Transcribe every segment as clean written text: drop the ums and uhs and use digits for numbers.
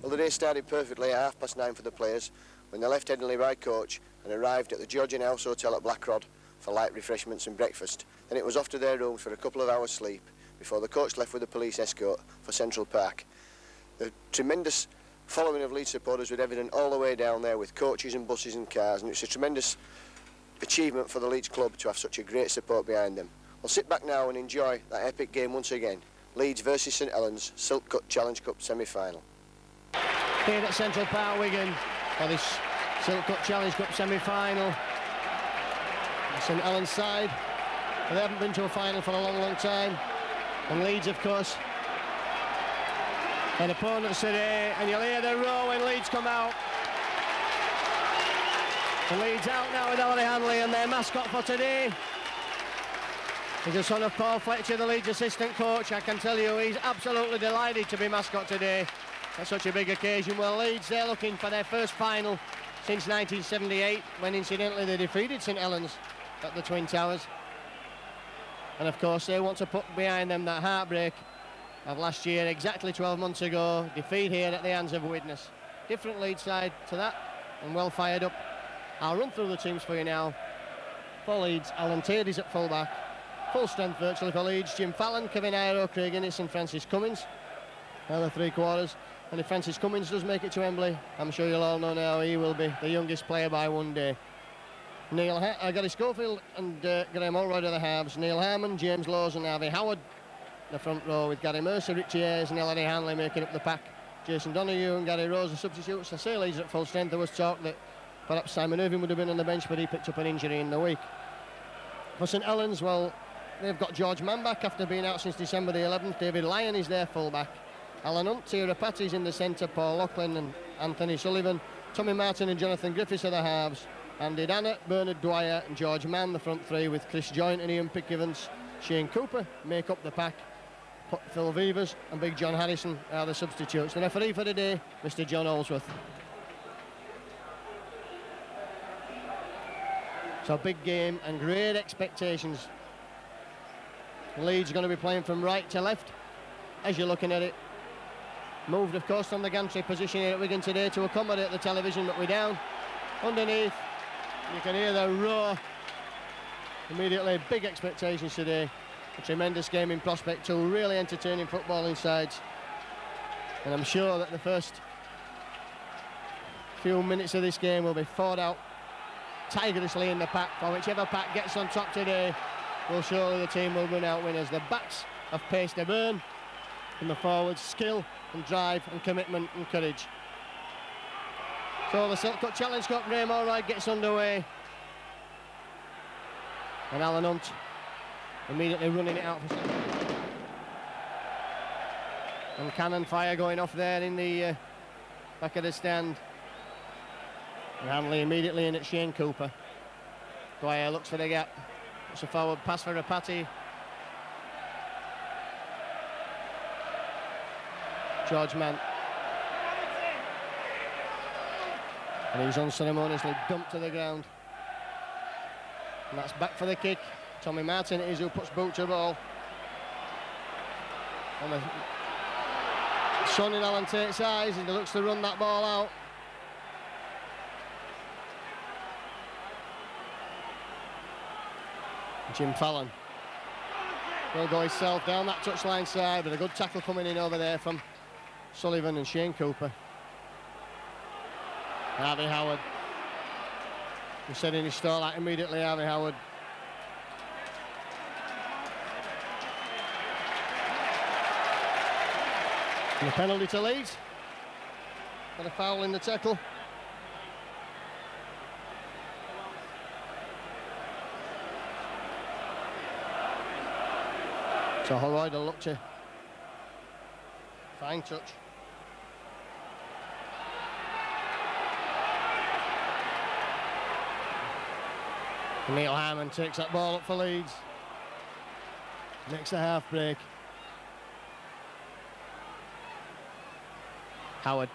Well, the day started perfectly at 9:30 for the players when they left Headingley by coach and arrived at the Georgian House Hotel at Blackrod for light refreshments and breakfast. Then it was off to their rooms for a couple of hours sleep before the coach left with a police escort for Central Park. The tremendous following of Leeds supporters was evident all the way down there with coaches and buses and cars, and it's a tremendous achievement for the Leeds club to have such a great support behind them. We'll sit back now and enjoy that epic game once again. Leeds versus St Helens, Silk Cut Challenge Cup semi-final. Here at Central Park, Wigan, for this Silk Cut Challenge Cup semi-final. St Helens side, they haven't been to a final for a long time. And Leeds, of course, an opponents today, and you'll hear the roar when Leeds come out. The Leeds out now with Ellery Hanley, and their mascot for today is the son of Paul Fletcher, the Leeds assistant coach. I can tell you he's absolutely delighted to be mascot today at such a big occasion. Well, Leeds, they're looking for their first final since 1978, when incidentally they defeated St Helens at the Twin Towers. And of course they want to put behind them that heartbreak of last year, exactly 12 months ago, defeat here at the hands of Widnes. Different Leeds side to that, and well fired up. I'll run through the teams for you now. For Leeds, Alan Taylor's at full-back. Full strength virtually for Leeds. Jim Fallon, Kevin Iro, Craig Innes and Francis Cummins. Now the three quarters. And if Francis Cummins does make it to Wembley, I'm sure you'll all know now he will be the youngest player by one day. Gary Schofield and Graham Allroyd are the halves. Neil Harmon, James Laws and Harvey Howard the front row, with Gary Mercer, Richie Ayres and Ellery Hanley making up the pack. Jason Donoghue and Gary Rose are substitutes. I say Leeds at full strength. There was talk that perhaps Simon Irving would have been on the bench, but he picked up an injury in the week. For St Helens, well, they've got George Mann back after being out since December the 11th. David Lyon is their full-back. Alan Hunt, Tira Patty's in the centre, Paul Loughlin and Anthony Sullivan. Tommy Martin and Jonathan Griffiths are the halves. Andy Dannett, Bernard Dwyer and George Mann the front three, with Chris Joynt and Ian Pickivans. Shane Cooper make up the pack. Phil Vivers and Big John Harrison are the substitutes. The referee for the day, Mr. John Holsworth. So big game and great expectations. Leeds are going to be playing from right to left as you're looking at it. Moved, of course, from the gantry position here at Wigan today to accommodate the television, but we're down underneath. You can hear the roar. Immediately, big expectations today. A tremendous game in prospect, two really entertaining footballing sides. And I'm sure that the first few minutes of this game will be fought out tigerishly in the pack, for whichever pack gets on top today will surely the team will run out winners. The backs have pace to burn, and the forwards skill and drive and commitment and courage. So the Silk Cut Challenge Cup, Graham Allroyd gets underway, and Alan Hunt immediately running it out for and cannon fire going off there in the back of the stand. And Hanley immediately in at Shane Cooper. Dwyer looks for the gap. It's a forward pass for Rapati. George Mann. And he's unceremoniously dumped to the ground. And that's back for the kick. Tommy Martin it is who puts boot to ball. And the sun in Alan Tate's eyes, and he looks to run that ball out. Jim Fallon will go himself down that touchline side, but a good tackle coming in over there from Sullivan and Shane Cooper. Harvey Howard. He said in his stall out immediately, Harvey Howard. And a penalty to Leeds. Got a foul in the tackle. So Holroyd will look to fine touch. Neil Harmon takes that ball up for Leeds. Makes the half break. Howard.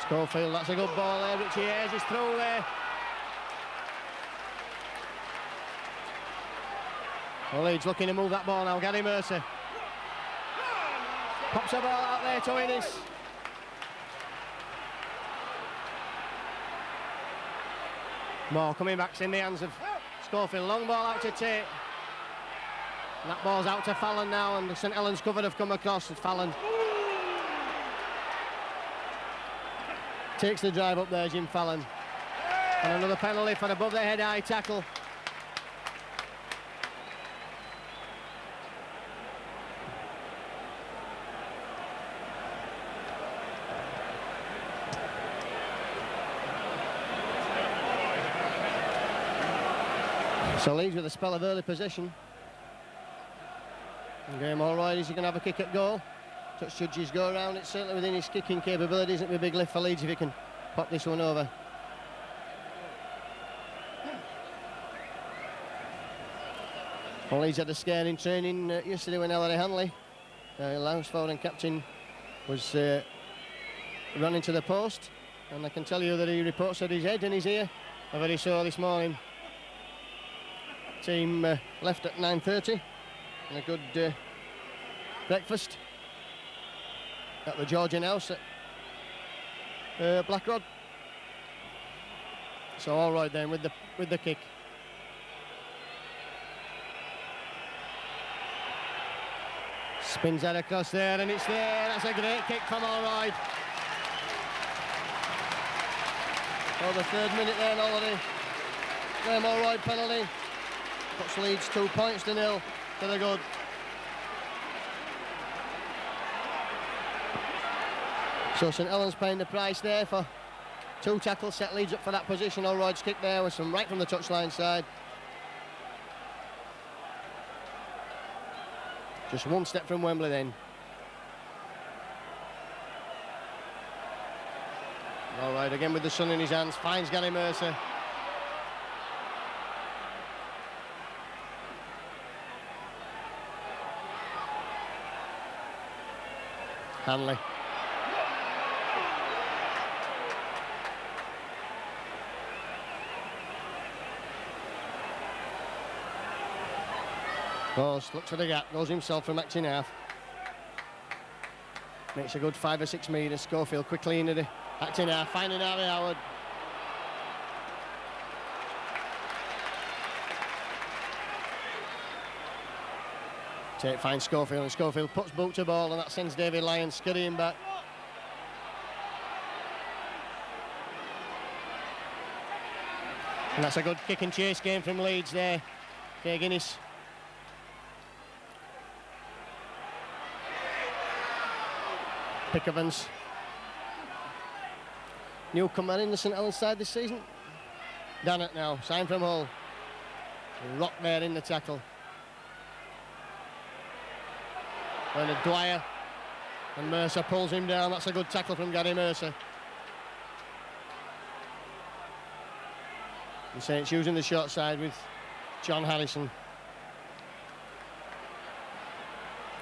Schofield, that's a good ball there. Richie Ayres is through there. Well, Leeds looking to move that ball now. Gary Mercer. Pops a ball out there to Innes. Ball coming back in the hands of Schofield. Long ball out to Tate. And that ball's out to Fallon now, and the St Helens cover have come across with Fallon. Takes the drive up there, Jim Fallon. And another penalty for above the head high tackle. So Leeds with a spell of early possession. And game all right, is he going to have a kick at goal? Touch judges go around, it's certainly within his kicking capabilities. It'll be a big lift for Leeds if he can pop this one over. Well, Leeds had a scare in training yesterday when Ellery Hanley, Lounge forward and captain, was running to the post. And I can tell you that he reports that his head and his ear are very sore this morning. Team left at 9:30 and a good breakfast at the Georgian House at Blackrod. So all right then with the kick. Spins that across there and it's there. That's a great kick from Allroyd. Oh, the 3rd minute then already. Graham Allroyd penalty. Puts Leeds 2 points to 0 to the good. So St Helens paying the price there for 2 tackles, set Leeds up for that position. Allroyd's kick there with some right from the touchline side. Just 1 step from Wembley then. Allroyd again with the sun in his hands, finds Gary Mercer. Hanley. Goes, looks for the gap, goes himself from acting half. Makes a good 5 or 6 metres. Schofield quickly into the acting half, finding Harry Howard. Tate finds Schofield, and Schofield puts boot to ball, and that sends David Lyon scurrying back. And that's a good kick and chase game from Leeds there. Craig Innes. Pick Evans. Newcomer in the St Helens side this season. Dannett now, sign from Hull. Rock there in the tackle. Bernard Dwyer, and Mercer pulls him down. That's a good tackle from Gary Mercer. And Saints using the short side with John Harrison. In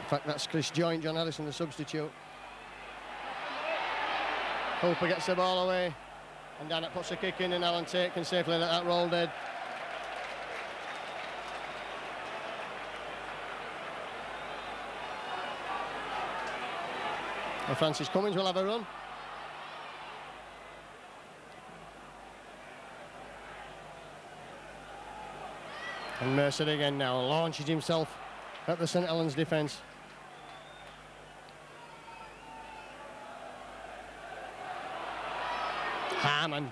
fact, that's Chris Joint, John Harrison, the substitute. Hooper gets the ball away, and Dannett puts a kick in, and Alan Tate can safely let that roll dead. Well, Francis Cummins will have a run. And Mercer again now launches himself at the St Helens defence. Harman.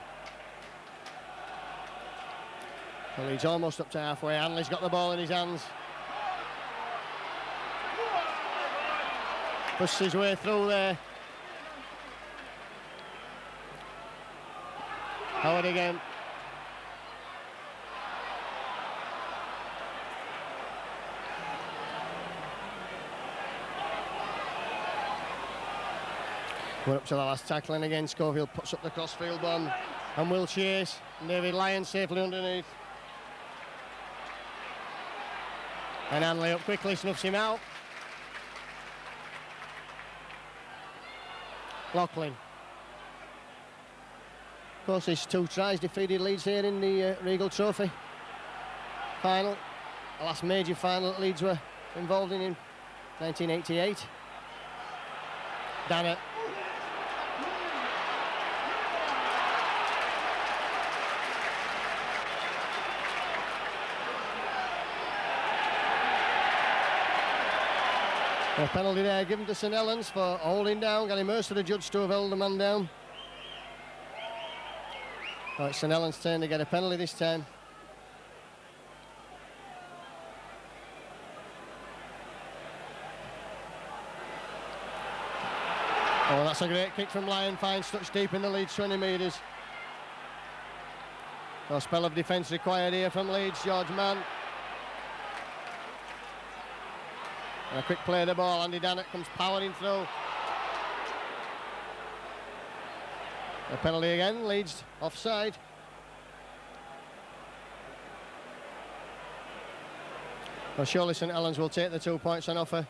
Well, he's almost up to halfway. Hanley's got the ball in his hands. Pushes his way through there. Howard again. We're up to the last tackling again. Schofield puts up the crossfield bomb and will chase. David Lyon safely underneath. And Hanley up quickly, snuffs him out. Loughlin. Of course, his 2 tries defeated Leeds here in the Regal Trophy final. The last major final that Leeds were involved in 1988. Dannett. A penalty there given to St Helens for holding down, getting most of the judge to have held the man down. Oh, it's St Helens' turn to get a penalty this time. Oh, that's a great kick from Lyon, finds touch deep in the Leeds 20 metres. A spell of defence required here from Leeds, George Mann. And a quick play of the ball, Andy Dannett comes powering through. A penalty again, Leeds offside. Well, surely St Helens will take the 2 points on offer.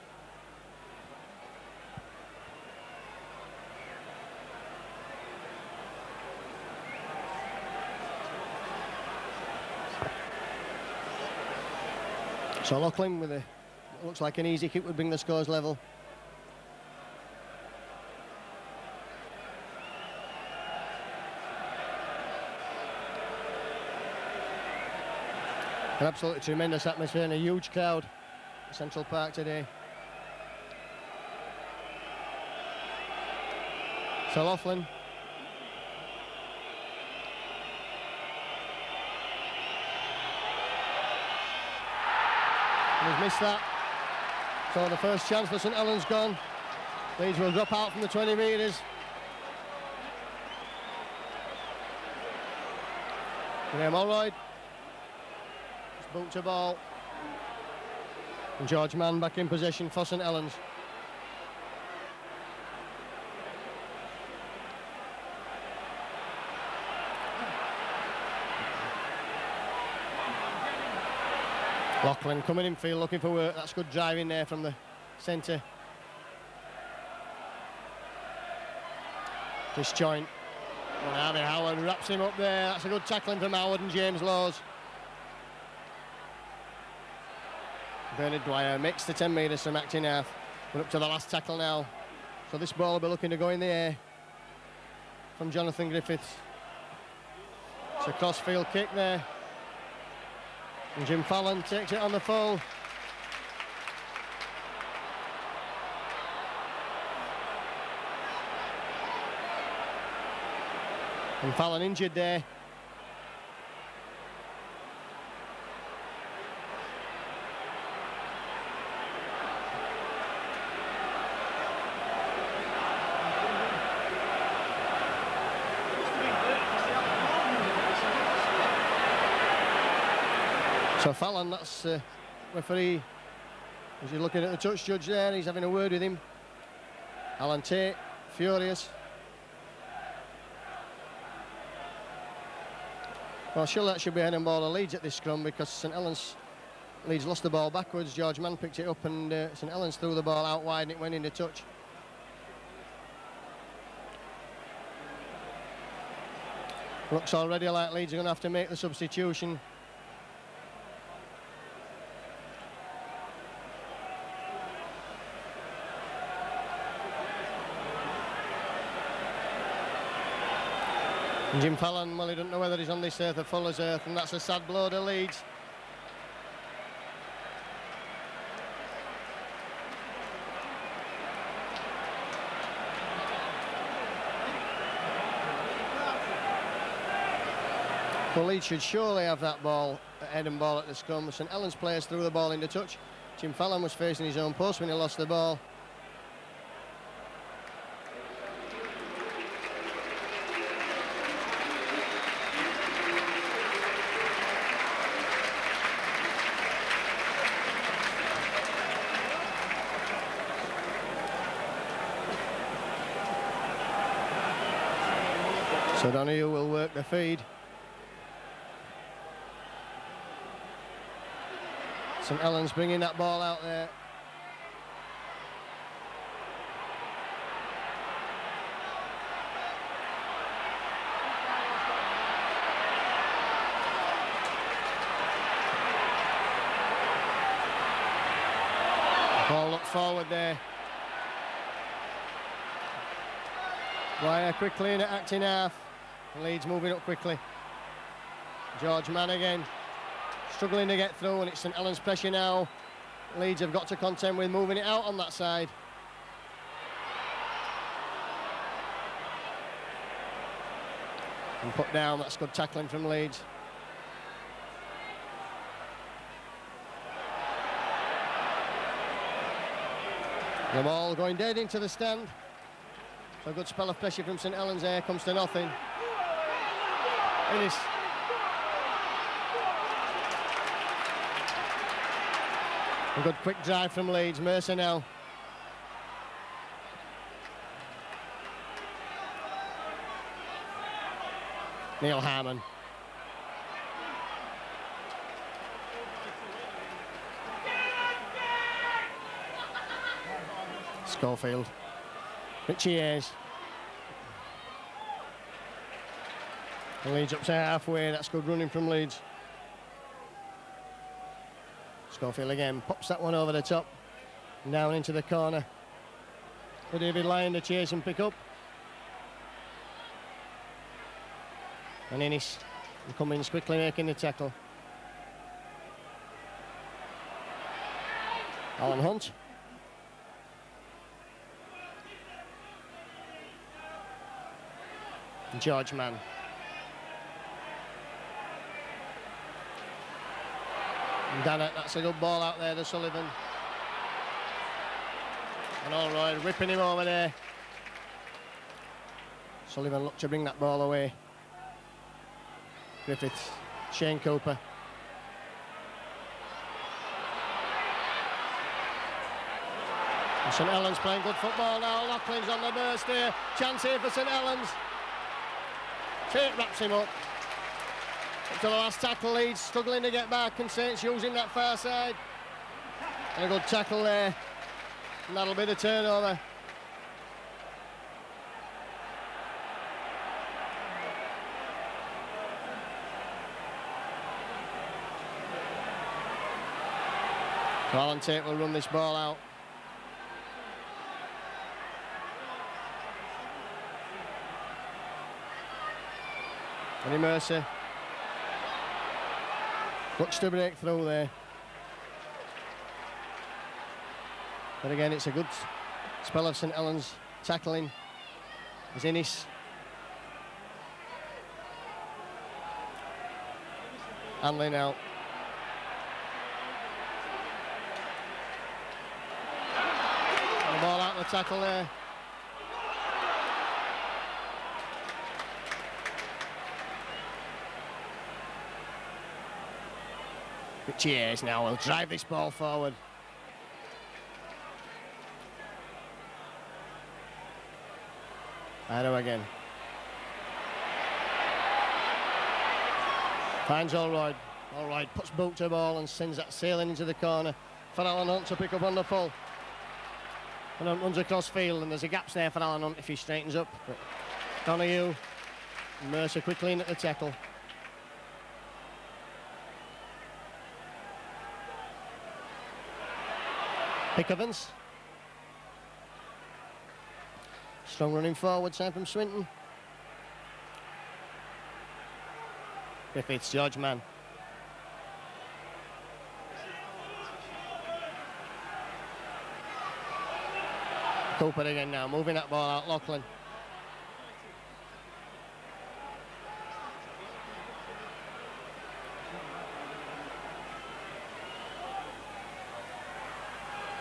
So Loughlin with a looks like an easy kick would bring the scores level. An absolutely tremendous atmosphere and a huge crowd at Central Park today. So Loughlin. And he's missed that. So the first chance for St Helens gone. Leeds will drop out from the 20 metres. Graham Allroyd. Just boot to ball. And George Mann back in possession for St Helens. Loughlin coming in field looking for work. That's good driving there from the centre. Disjoint. And Harvey Howard wraps him up there. That's a good tackling from Howard and James Laws. Bernard Dwyer makes the 10 metres from acting half. We're up to the last tackle now. So this ball will be looking to go in the air from Jonathan Griffiths. It's a cross-field kick there. And Jim Fallon takes it on the full. And Fallon injured there. So Fallon, that's referee. As you're looking at the touch judge there, he's having a word with him. Alan Tate, furious. Well, surely that should be heading ball of Leeds at this scrum because St Helens, Leeds lost the ball backwards. George Mann picked it up and St Helens threw the ball out wide and it went into touch. Looks already like Leeds are going to have to make the substitution. And Jim Fallon, well, he doesn't know whether he's on this earth or Fuller's earth, and that's a sad blow to Leeds. Well, Leeds should surely have that ball, head and ball at the scrum. St Helens players threw the ball into touch. Jim Fallon was facing his own post when he lost the ball. So Donahue will work the feed. St Helens bringing that ball out there. Ball looked forward there. Dwyer quickly in at acting half. Leeds moving up quickly. George Mann again, struggling to get through, and it's St Helens pressure now. Leeds have got to contend with moving it out on that side. And put down, that's good tackling from Leeds. The ball going dead into the stand. So a good spell of pressure from St Helens there, comes to nothing. Innes. A good quick drive from Leeds. Mercer now. Neil Harmon. Schofield. Richie Hayes. And Leeds up to halfway. That's good running from Leeds. Schofield again pops that one over the top. Down into the corner. For David Lyon to chase and pick up. And Innes. And Cummins quickly making the tackle. Alan Hunt. And George Mann. And Dannett, that's a good ball out there to Sullivan. And Allroyd whipping him over there. Sullivan looked to bring that ball away. Griffiths, Shane Cooper. And St Helens playing good football now. Laughlin's on the burst here. Chance here for St Helens. Tate wraps him up. Up to the last tackle, Leeds struggling to get back, and Saints using that far side. And a good tackle there. And that'll be the turnover. So Alan Tate will run this ball out. Eddie Mercer looks to break through there. But again, it's a good spell of St Helens tackling. Is Innes. Hanley now. And the ball out of the tackle there. Richie Hayes now will drive this ball forward. Arrow again. Finds Allroyd. Allroyd puts boot to the ball and sends that sailing into the corner for Alan Hunt to pick up on the full. And Hunt runs across field, and there's a gap there for Alan Hunt if he straightens up. But Donahue, Mercer quickly in at the tackle. Pickavans. Strong running forward side from Swinton. Griffiths, George Mann. Cooper again now, moving that ball out, Loughlin.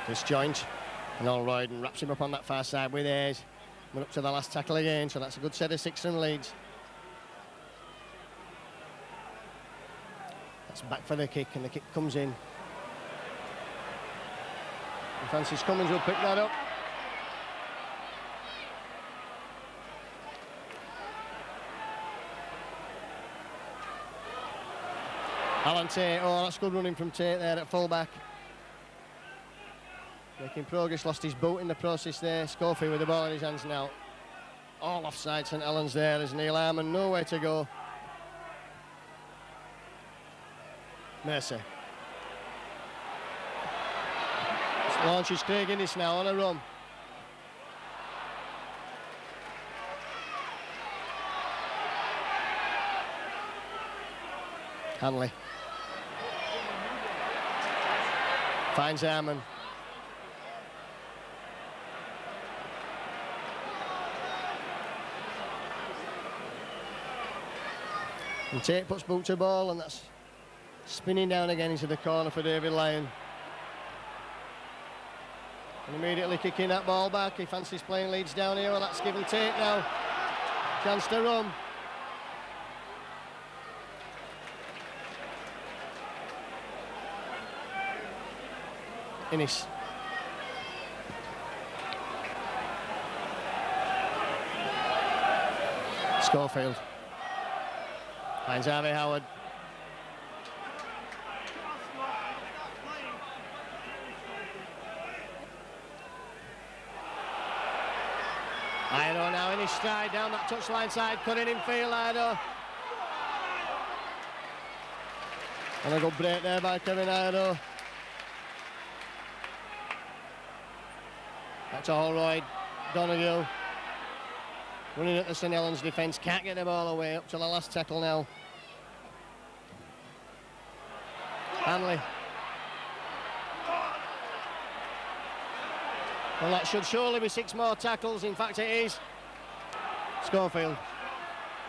Disjoint, and Allroyd and wraps him up on that far side with Hayes. We're up to the last tackle again, so that's a good set of 6 from Leeds. That's back for the kick, and the kick comes in. And Francis Cummins will pick that up. Alan Tate, oh, that's good running from Tate there at full-back. Making progress, lost his boot in the process there. Schofield with the ball in his hands now. All offside St Helens there. There's Neil Harmon, nowhere to go. Mercer. Launches Craig Innes now on a run. Hanley. Finds Arman. And Tate puts boot to ball, and that's spinning down again into the corner for David Lyon. And immediately kicking that ball back. He fancies playing Leeds down here. Well, that's given Tate now. Chance to run. Innes. Schofield. Finds Harvey Howard. Ido now in his stride down that touchline side, cutting in field, Ido. And a good break there by Kevin Ido. Back to Holroyd, Donoghue. Running at the St Helens defence, can't get the ball away, up to the last tackle now. Hanley. Well, that should surely be 6 more tackles. In fact, it is. Schofield.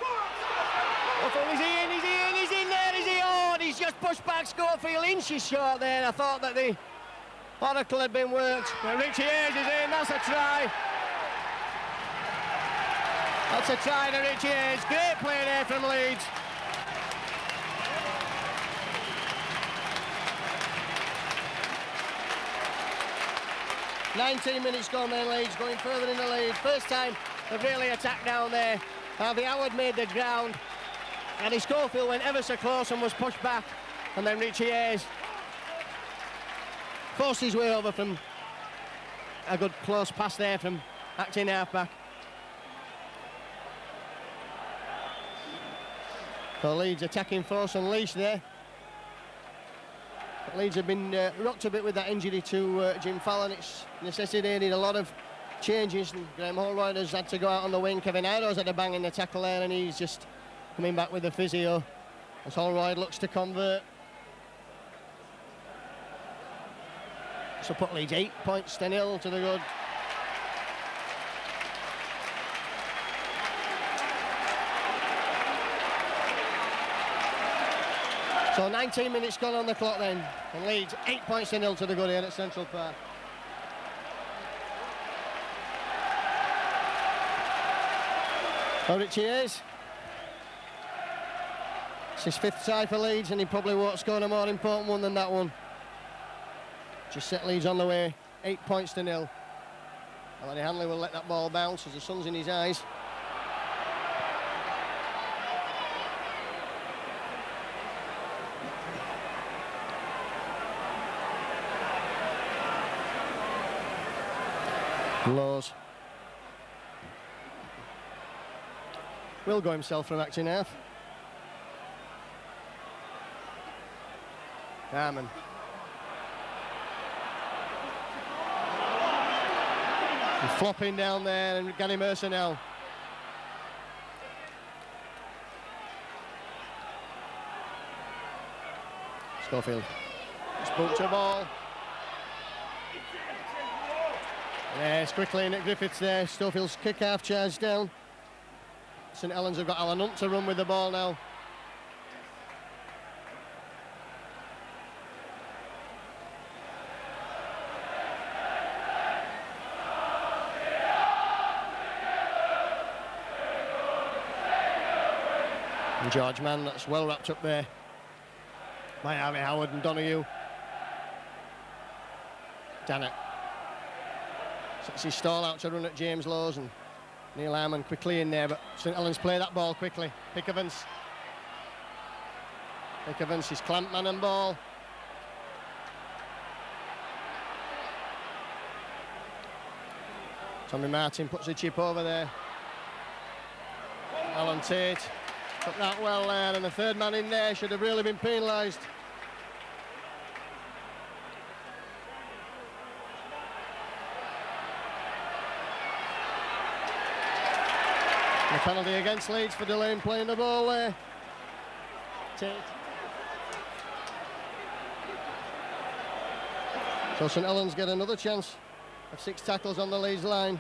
Oh, is he in? Is he in? He's in there. Is he on? He's just pushed back Schofield inches short there. I thought that the oracle had been worked. But Richie Hayes is in. That's a try. That's a try to Richie Hayes. Great play there from Leeds. "19 minutes gone then, Leeds going further in the lead. First time they've really attacked down there. Harvey Howard made the ground. And Schofield went ever so close and was pushed back. And then Richie Hayes forced his way over from a good close pass there from acting halfback. So Leeds attacking force unleashed there. But Leeds have been rocked a bit with that injury to Jim Fallon. It's necessitated a lot of changes. And Graham Holroyd has had to go out on the wing. Kevin Ido's had a bang in the tackle there, and he's just coming back with the physio as Holroyd looks to convert. So put Leeds 8 points to 0 to the good. So 19 minutes gone on the clock then, and Leeds 8 points to 0 to the good here at Central Park. So Richie Hayes. It's his 5th try for Leeds, and he probably won't score a more important one than that one. Just set Leeds on the way, 8 points to 0. Ellery Hanley will let that ball bounce as the sun's in his eyes. Laws will go himself from acting half. Arman. He's flopping down there, and Gary Mercer now. Schofield. Spoke to the ball. Yes, quickly in at Griffiths there. Stofield's kick half charged down. St Helens have got Alan Hunt to run with the ball now. And George Mann, that's well wrapped up there by Harvey Howard and Donoghue. Dannett. Sets his stall out to run at James Lowes, and Neil Arman quickly in there, but St Helens play that ball quickly. Pickavance. Pickavance is clamped man and ball. Tommy Martin puts a chip over there. Alan Tate took that well there, and the 3rd man in there should have really been penalised. The penalty against Leeds for delaying playing the ball there. Tate So St Helens get another chance of 6 tackles on the Leeds line.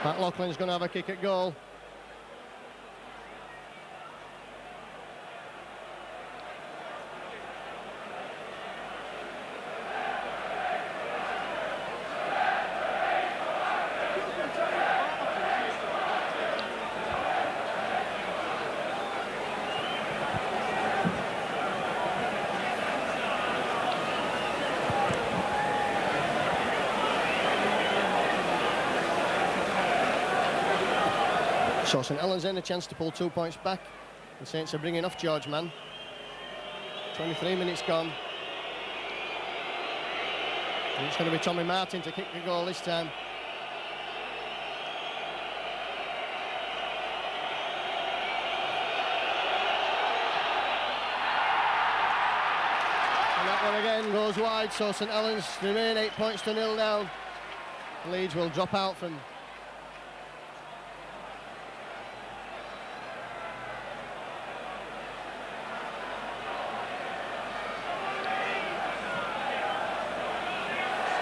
Pat Loughlin's going to have a kick at goal. So St Helens then a chance to pull 2 points back. The Saints are bringing off George Mann. 23 minutes gone. And it's going to be Tommy Martin to kick the goal this time. And that one again goes wide, so St Helens remain 8 points to 0 down. Leeds will drop out from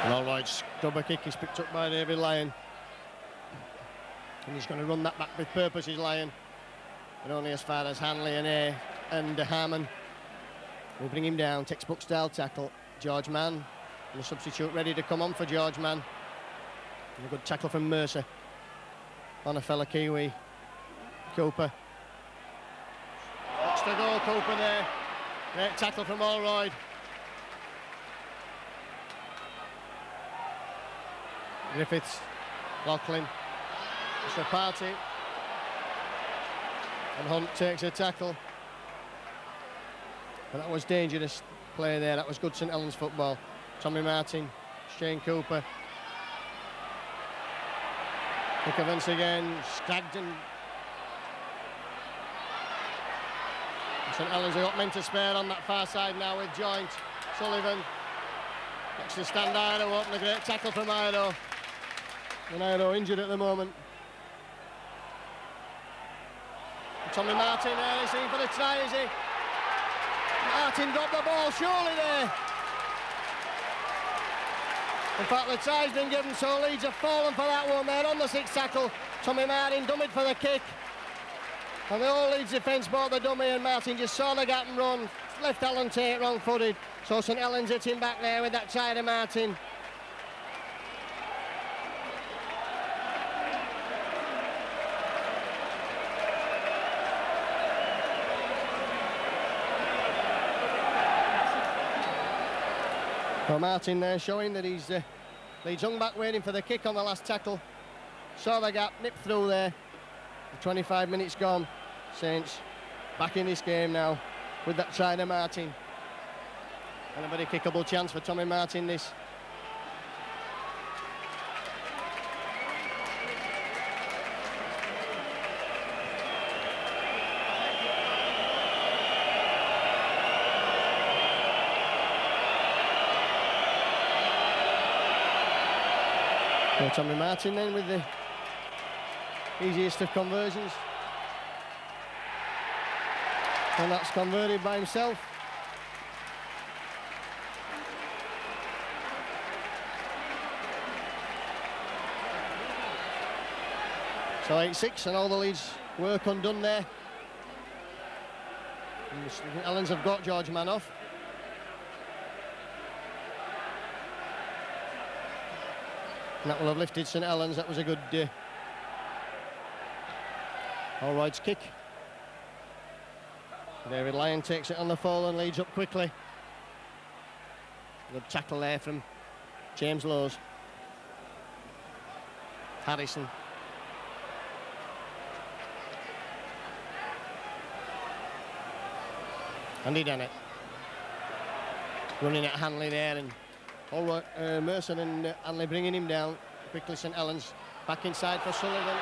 an all-right scrubber kick is picked up by David Lyon. And he's going to run that back with purpose, is Lyon. But only as far as Hanley and Harman will bring him down. Textbook style tackle. George Mann, and the substitute ready to come on for George Mann. And a good tackle from Mercer on a fella Kiwi. Cooper. That's the goal, Cooper there. Great tackle from Allroyd. Griffiths, Loughlin, it's a party, and Hunt takes a tackle. But that was dangerous play there, that was good St Helens football. Tommy Martin, Shane Cooper. Kick events again, Scagden. St Helens have got men to spare on that far side now with Joint, Sullivan. Next to stand Ido up, and a great tackle from Ido. And Ido injured at the moment. And Tommy Martin there, is he for the try, is he? Martin got the ball, surely there. In fact, the try's been given, so Leeds have fallen for that one there on the 6th tackle. Tommy Martin dummied for the kick. And the whole Leeds defence bought the dummy, and Martin just saw the gap and run. Left Allen Tate wrong-footed. So St Helens hit him back there with that try to Martin. Well, Martin there showing that he's hung back waiting for the kick on the last tackle. Saw the gap, nipped through there. 25 minutes gone. Saints back in this game now with that try to Martin. And a very kickable chance for Tommy Martin this. Well, Tommy Martin then with the easiest of conversions. And that's converted by himself. So 8-6 and all the Leeds work undone there. And St Helens have got George Mann off. And that will have lifted St Helens. That was a good all-rights kick. David Lyon takes it on the fall and leads up quickly. Good tackle there from James Lowes. Harrison. Andy Dennett. Running at Hanley there, and all right, Mercer and Hanley bringing him down. Quickly St Helens back inside for Sullivan.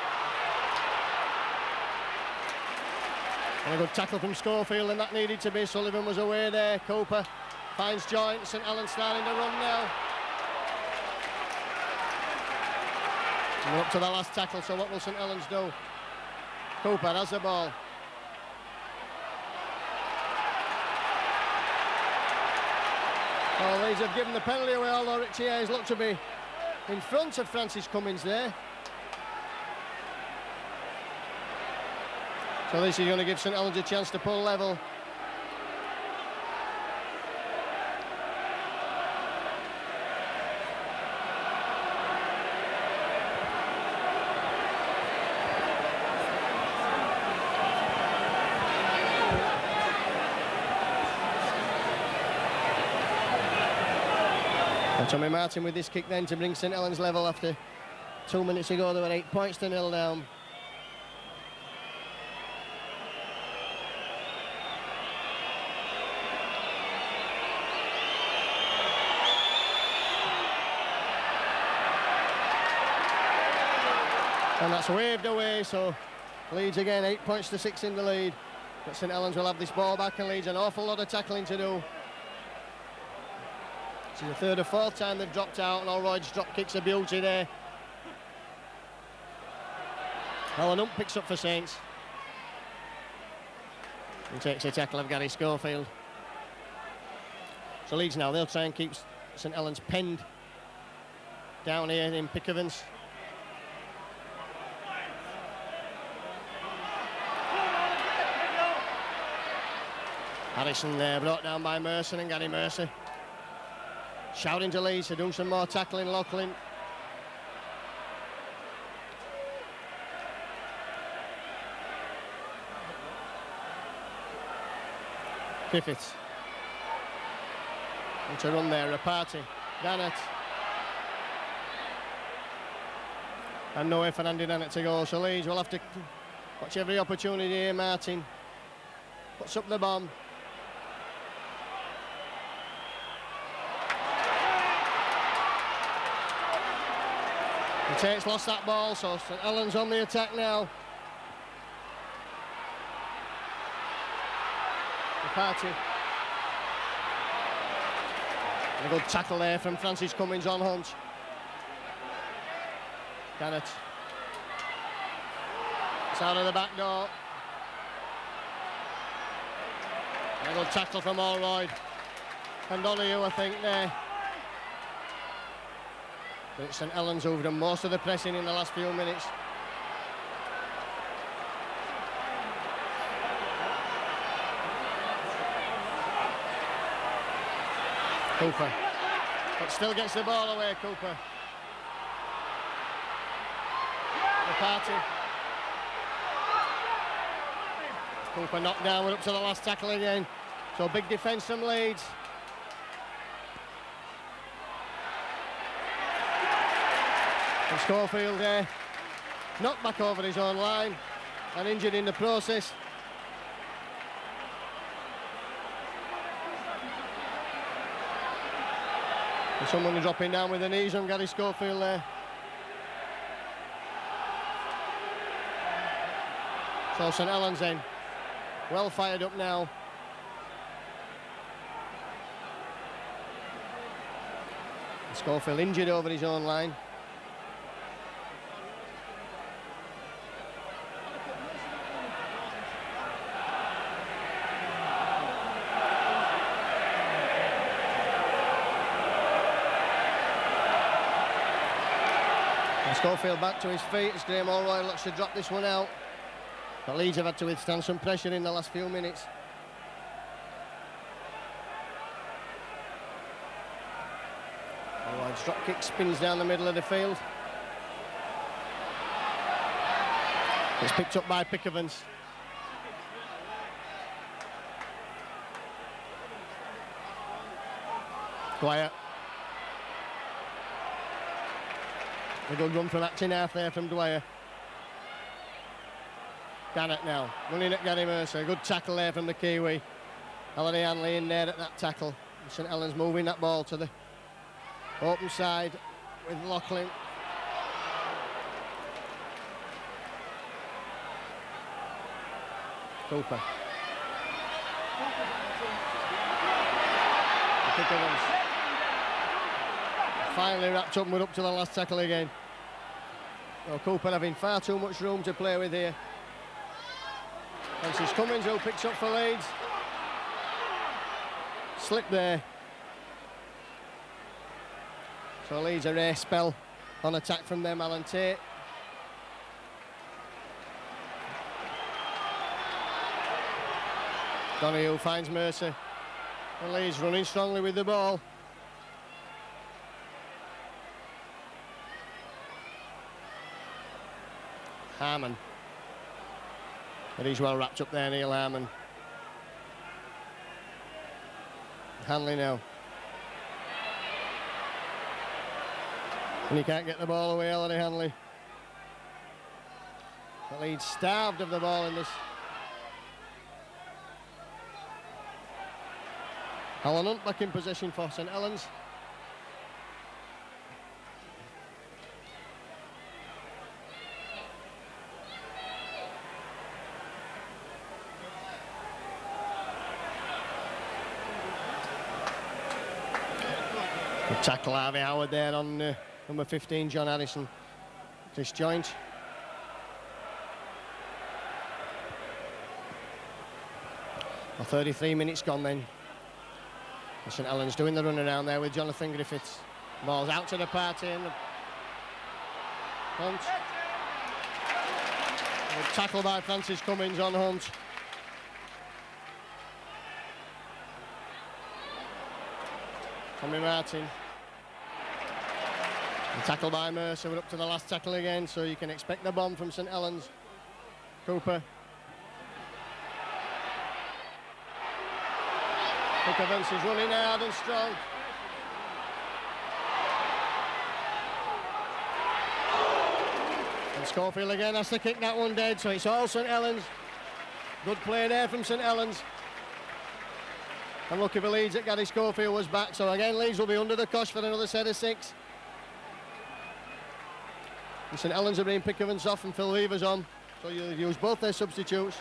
And a good tackle from Schofield, and that needed to be. Sullivan was away there. Cooper finds Joint. St Helens starting to run now. And we're up to the last tackle, so what will St Helens do? Cooper has the ball. Well, Leeds have given the penalty away, although Richie Hayes looked to be in front of Francis Cummins there. So this is going to give St Helens a chance to pull level. Tommy Martin with this kick then to bring St Helens level after 2 minutes ago. They were 8 points to 0 down. And that's waved away, so Leeds again 8 points to 6 in the lead. But St Helens will have this ball back and Leeds an awful lot of tackling to do. This is the third or fourth time they've dropped out, and Allroyd's drop kick's a beauty there. Alan Hunt picks up for Saints. He takes a tackle of Gary Schofield. So Leeds now, they'll try and keep St Helens penned down here in Pickavans. Harrison there, brought down by Mercer and Gary Mercer. Shouting to Leeds to do some more tackling, Loughlin. Griffiths. And to run there, a party. Dannett. And no way for Andy Dannett to go, so Leeds will have to watch every opportunity here. Martin puts up the bomb. Tate's lost that ball, so St Helens on the attack now. The party. And a good tackle there from Francis Cummins on Hunt. Dannett. It's out of the back door. And a good tackle from Allroyd. And Donahue, I think, there. But St Helens who've done most of the pressing in the last few minutes. Cooper. But still gets the ball away, Cooper. The party. Cooper knocked down, we're up to the last tackle again. So big defence from Leeds. And Schofield there, knocked back over his own line and injured in the process. And someone dropping down with the knees on Gary Schofield there. So St Helens then, well fired up now. And Schofield injured over his own line. Schofield back to his feet as Graham Allroyd looks to drop this one out. But Leeds have had to withstand some pressure in the last few minutes. Allroyd's drop kick spins down the middle of the field. It's picked up by Pickavans. Dwyer. A good run from Acton half there from Dwyer. Dannett now, running at Gary Mercer. Good tackle there from the Kiwi. Ellery Hanley in there at that tackle. St Helens moving that ball to the open side with Loughlin. Cooper. Finally wrapped up and we're up to the last tackle again. Well, Cooper having far too much room to play with here. Francis Cummins who picks up for Leeds. Slip there. So Leeds a race spell on attack from them, Alan Tate. Donahue finds Mercer. And Leeds running strongly with the ball. Harmon. But he's well wrapped up there, Neil Harmon. Hanley now. And he can't get the ball away, Ellery Hanley. The Leeds starved of the ball in this. Alan Hunt back in possession for St Helens. Good tackle, Harvey Howard there on number 15, John Harrison. Chris Joint. Well, 33 minutes gone then. And St Helens doing the run around there with Jonathan Griffiths. Ball's out to the party and Hunt. Good tackle by Francis Cummins on Hunt. Tommy Martin. And tackle by Mercer. We're up to the last tackle again, so you can expect the bomb from St Helens. Cooper. Evans is running hard and strong. And Schofield again has to kick that one dead, so it's all St Helens. Good play there from St Helens. And lucky for Leeds that Gary Schofield was back, so again Leeds will be under the cosh for another set of 6. And St Helens are bringing Pick Evans off and Phil Weaver's on, so you'll use both their substitutes.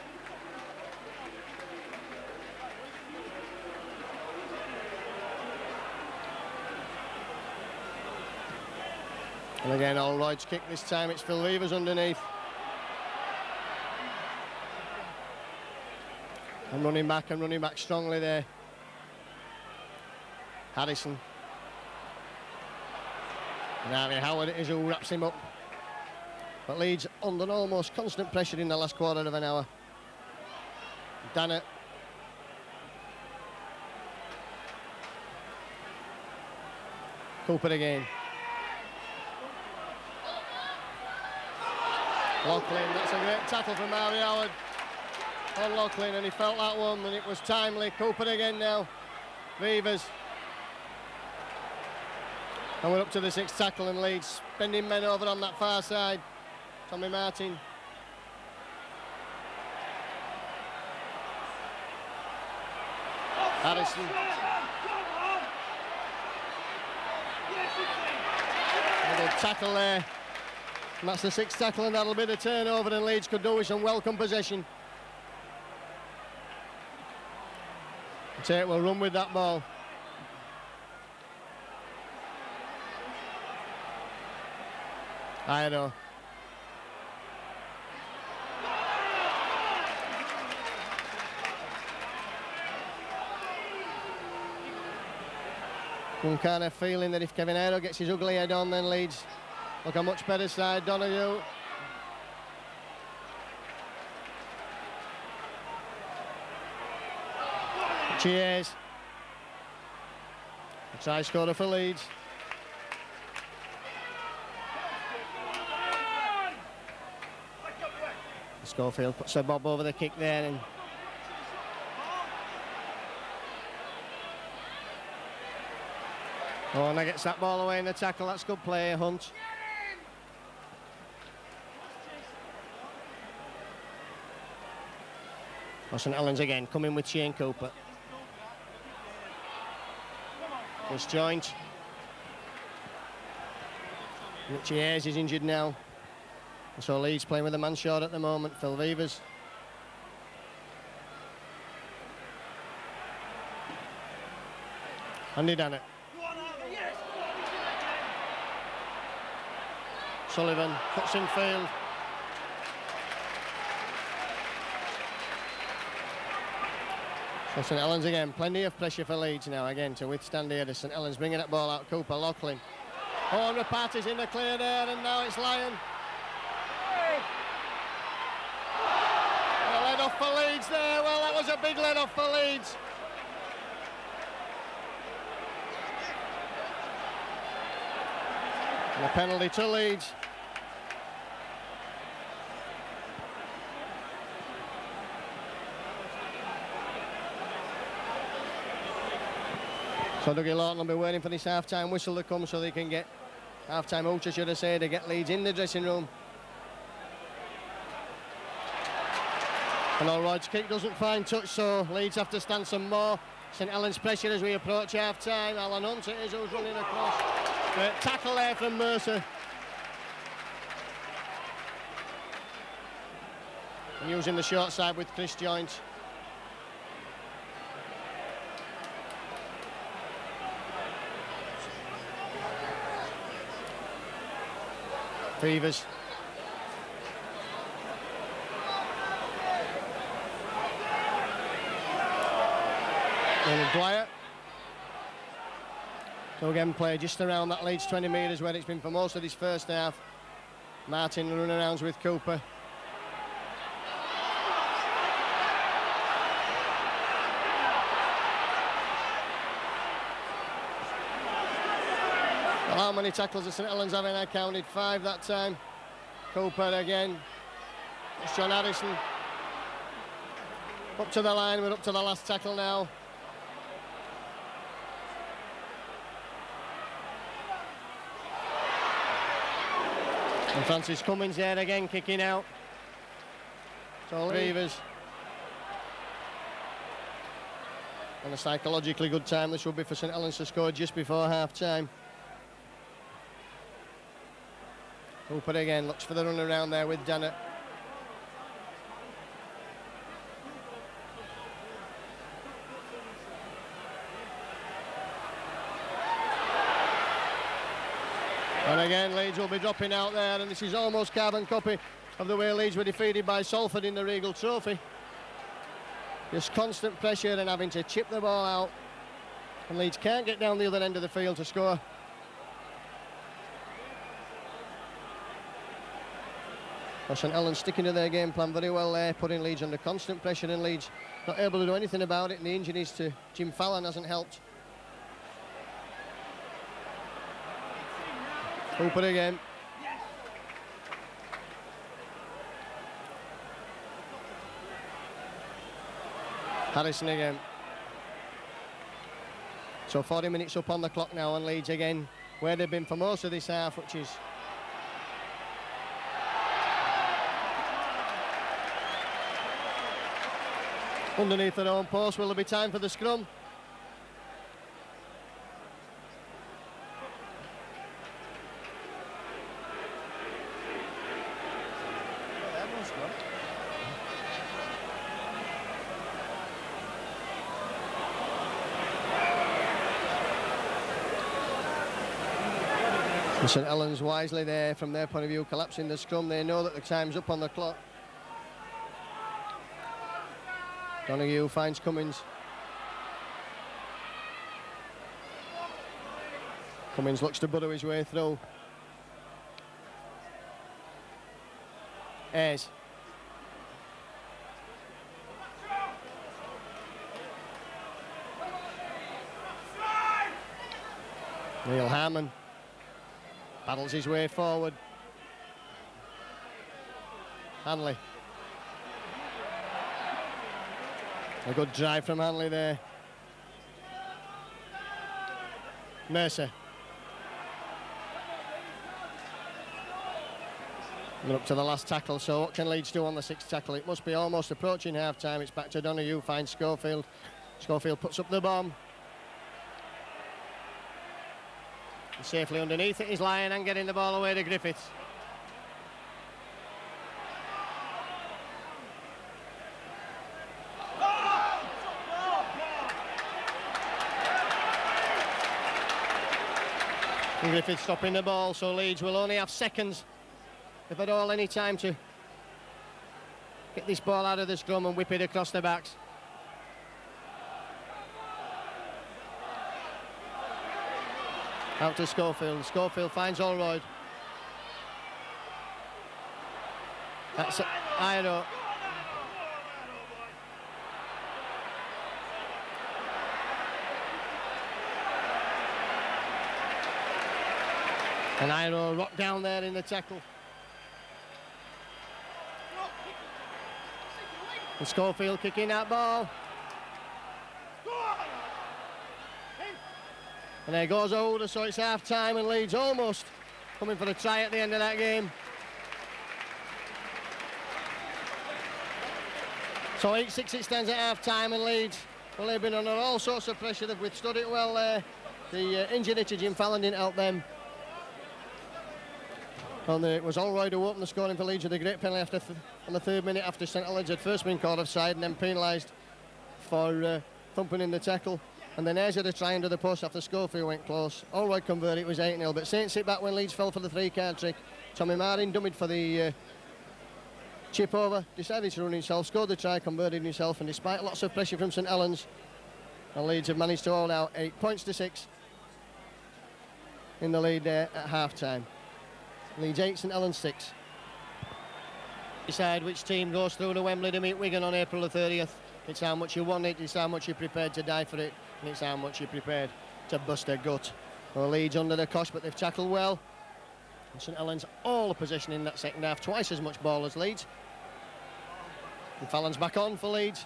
And again, Allroyd's kick this time, it's Phil Weaver's underneath. And running back strongly there. Harrison. And Harvey Howard is who wraps him up. But Leeds under almost constant pressure in the last quarter of an hour. Dannett. Cooper again. Loughlin, that's a great tackle from Harvey Howard on Loughlin, and he felt that one, and it was timely. Cooper again now. Weavers. And we're up to the 6th tackle, and Leeds spending men over on that far side. Tommy Martin. Harrison. A good tackle there. And that's the 6th tackle, and that'll be the turnover, and Leeds could do with some welcome possession. Tate will run with that ball. I know. One kind of feeling that if Kevin Aero gets his ugly head on, then Leeds look a much better side. Donahue. Cheers. A try scorer for Leeds. Schofield puts a bob over the kick there, and and that gets that ball away in the tackle. That's good play, Hunt. St Helens again, coming with Shane Cooper. This joint. Richie Hayes is injured now. And so Leeds playing with a man short at the moment, Phil Weavers. Andy Dannett. Sullivan cuts in field. So St Helens again, plenty of pressure for Leeds now again to withstand here. St Helens bringing that ball out, Cooper, Loughlin. Horner Party's in the clear there, and now it's Lyon. A let off for Leeds there. Well, that was a big let off for Leeds. And a penalty to Leeds. So Dougie Lawton will be waiting for this half-time whistle to come so they can get half-time ultra, should I say, to get Leeds in the dressing room. And Allroyd's kick doesn't find touch, so Leeds have to stand some more. St Helens pressure as we approach half-time. Alan Hunt it is who's running across. Great tackle there from Mercer. And using the short side with Chris Joint. Fevers. And Dwyer. So again, play just around that Leeds 20 metres where it's been for most of this first half. Martin running around with Cooper. Well, how many tackles are St Helens having? I counted 5 that time. Cooper again. It's John Harrison. Up to the line, we're up to the last tackle now. And Francis Cummins there again, kicking out. So Reavers. And a psychologically good time this would be for St Helens to score just before half-time. Cooper again, looks for the run around there with Dennett. And again, Leeds will be dropping out there, and this is almost carbon copy of the way Leeds were defeated by Salford in the Regal Trophy. Just constant pressure and having to chip the ball out. And Leeds can't get down the other end of the field to score. Well, St Helens sticking to their game plan very well there, putting Leeds under constant pressure, and Leeds not able to do anything about it, and the injuries to Jim Fallon hasn't helped. Cooper again. Harrison again. So 40 minutes up on the clock now, and Leeds again where they've been for most of this half, which is underneath their own post. Will there be time for the scrum? St Helens wisely there from their point of view, collapsing the scrum. They know that the time's up on the clock. Donahue finds Cummins. Cummins looks to butter his way through. Ayres. Neil Harmon battles his way forward. Hanley. A good drive from Hanley there. Mercer. And up to the last tackle, so what can Leeds do on the 6th tackle? It must be almost approaching half-time. It's back to Donahue, finds Schofield. Schofield puts up the bomb. And safely underneath it is Lyon, and getting the ball away to Griffiths. And Griffiths stopping the ball, so Leeds will only have seconds, if at all any time, to get this ball out of the scrum and whip it across the backs. Out to Schofield. Schofield finds Allroyd. That's Iro. And Iro rocked down there in the tackle. And Schofield kicking that ball. And there goes Older, so it's half-time and Leeds almost coming for a try at the end of that game. So 8-6 it stands at half-time and Leeds, well, they've been under all sorts of pressure. They've withstood it well there. The injury to Jim Fallon didn't help them. And it was Allroyd who opened the scoring for Leeds with a great penalty on the 3rd minute after St Helens had first been called offside and then penalised for thumping in the tackle. And then Ayres had a try under the post after Schofield went close. Allroyd converted, it was 8-0, but Saints sit back when Leeds fell for the 3-card trick. Tommy Martin dummied for the chip over, decided to run himself, scored the try, converted himself, and despite lots of pressure from St Helens, and Leeds have managed to hold out 8 points to 6 in the lead there at half-time. Leeds 8, St Helens 6. Decide which team goes through to Wembley to meet Wigan on April the 30th. It's how much you want it, it's how much you're prepared to die for it, and it's how much you're prepared to bust a gut. Well, Leeds under the cosh, but they've tackled well. And St Helens all the possession in that second half, twice as much ball as Leeds. And Fallon's back on for Leeds,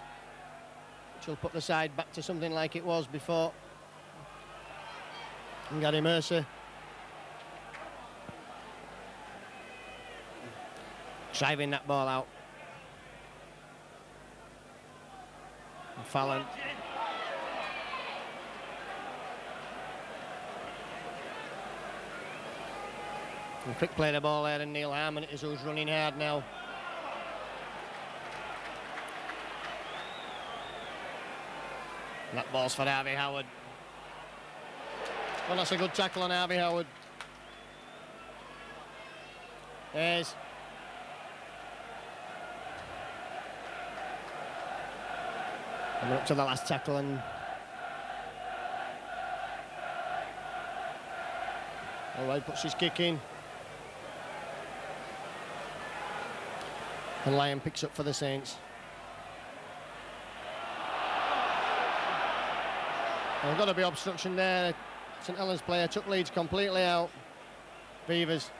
which will put the side back to something like it was before. And Gary Mercer driving that ball out. And Fallon. And quick play the ball there, and Neil Harmon is who's running hard now. And that ball's for Harvey Howard. Well, that's a good tackle on Harvey Howard. Ayres. And we're up to the last tackle, and Allroyd puts his kick in. And Lyon picks up for the Saints. There's got to be obstruction there. St Helens player took Leeds completely out. Beavers.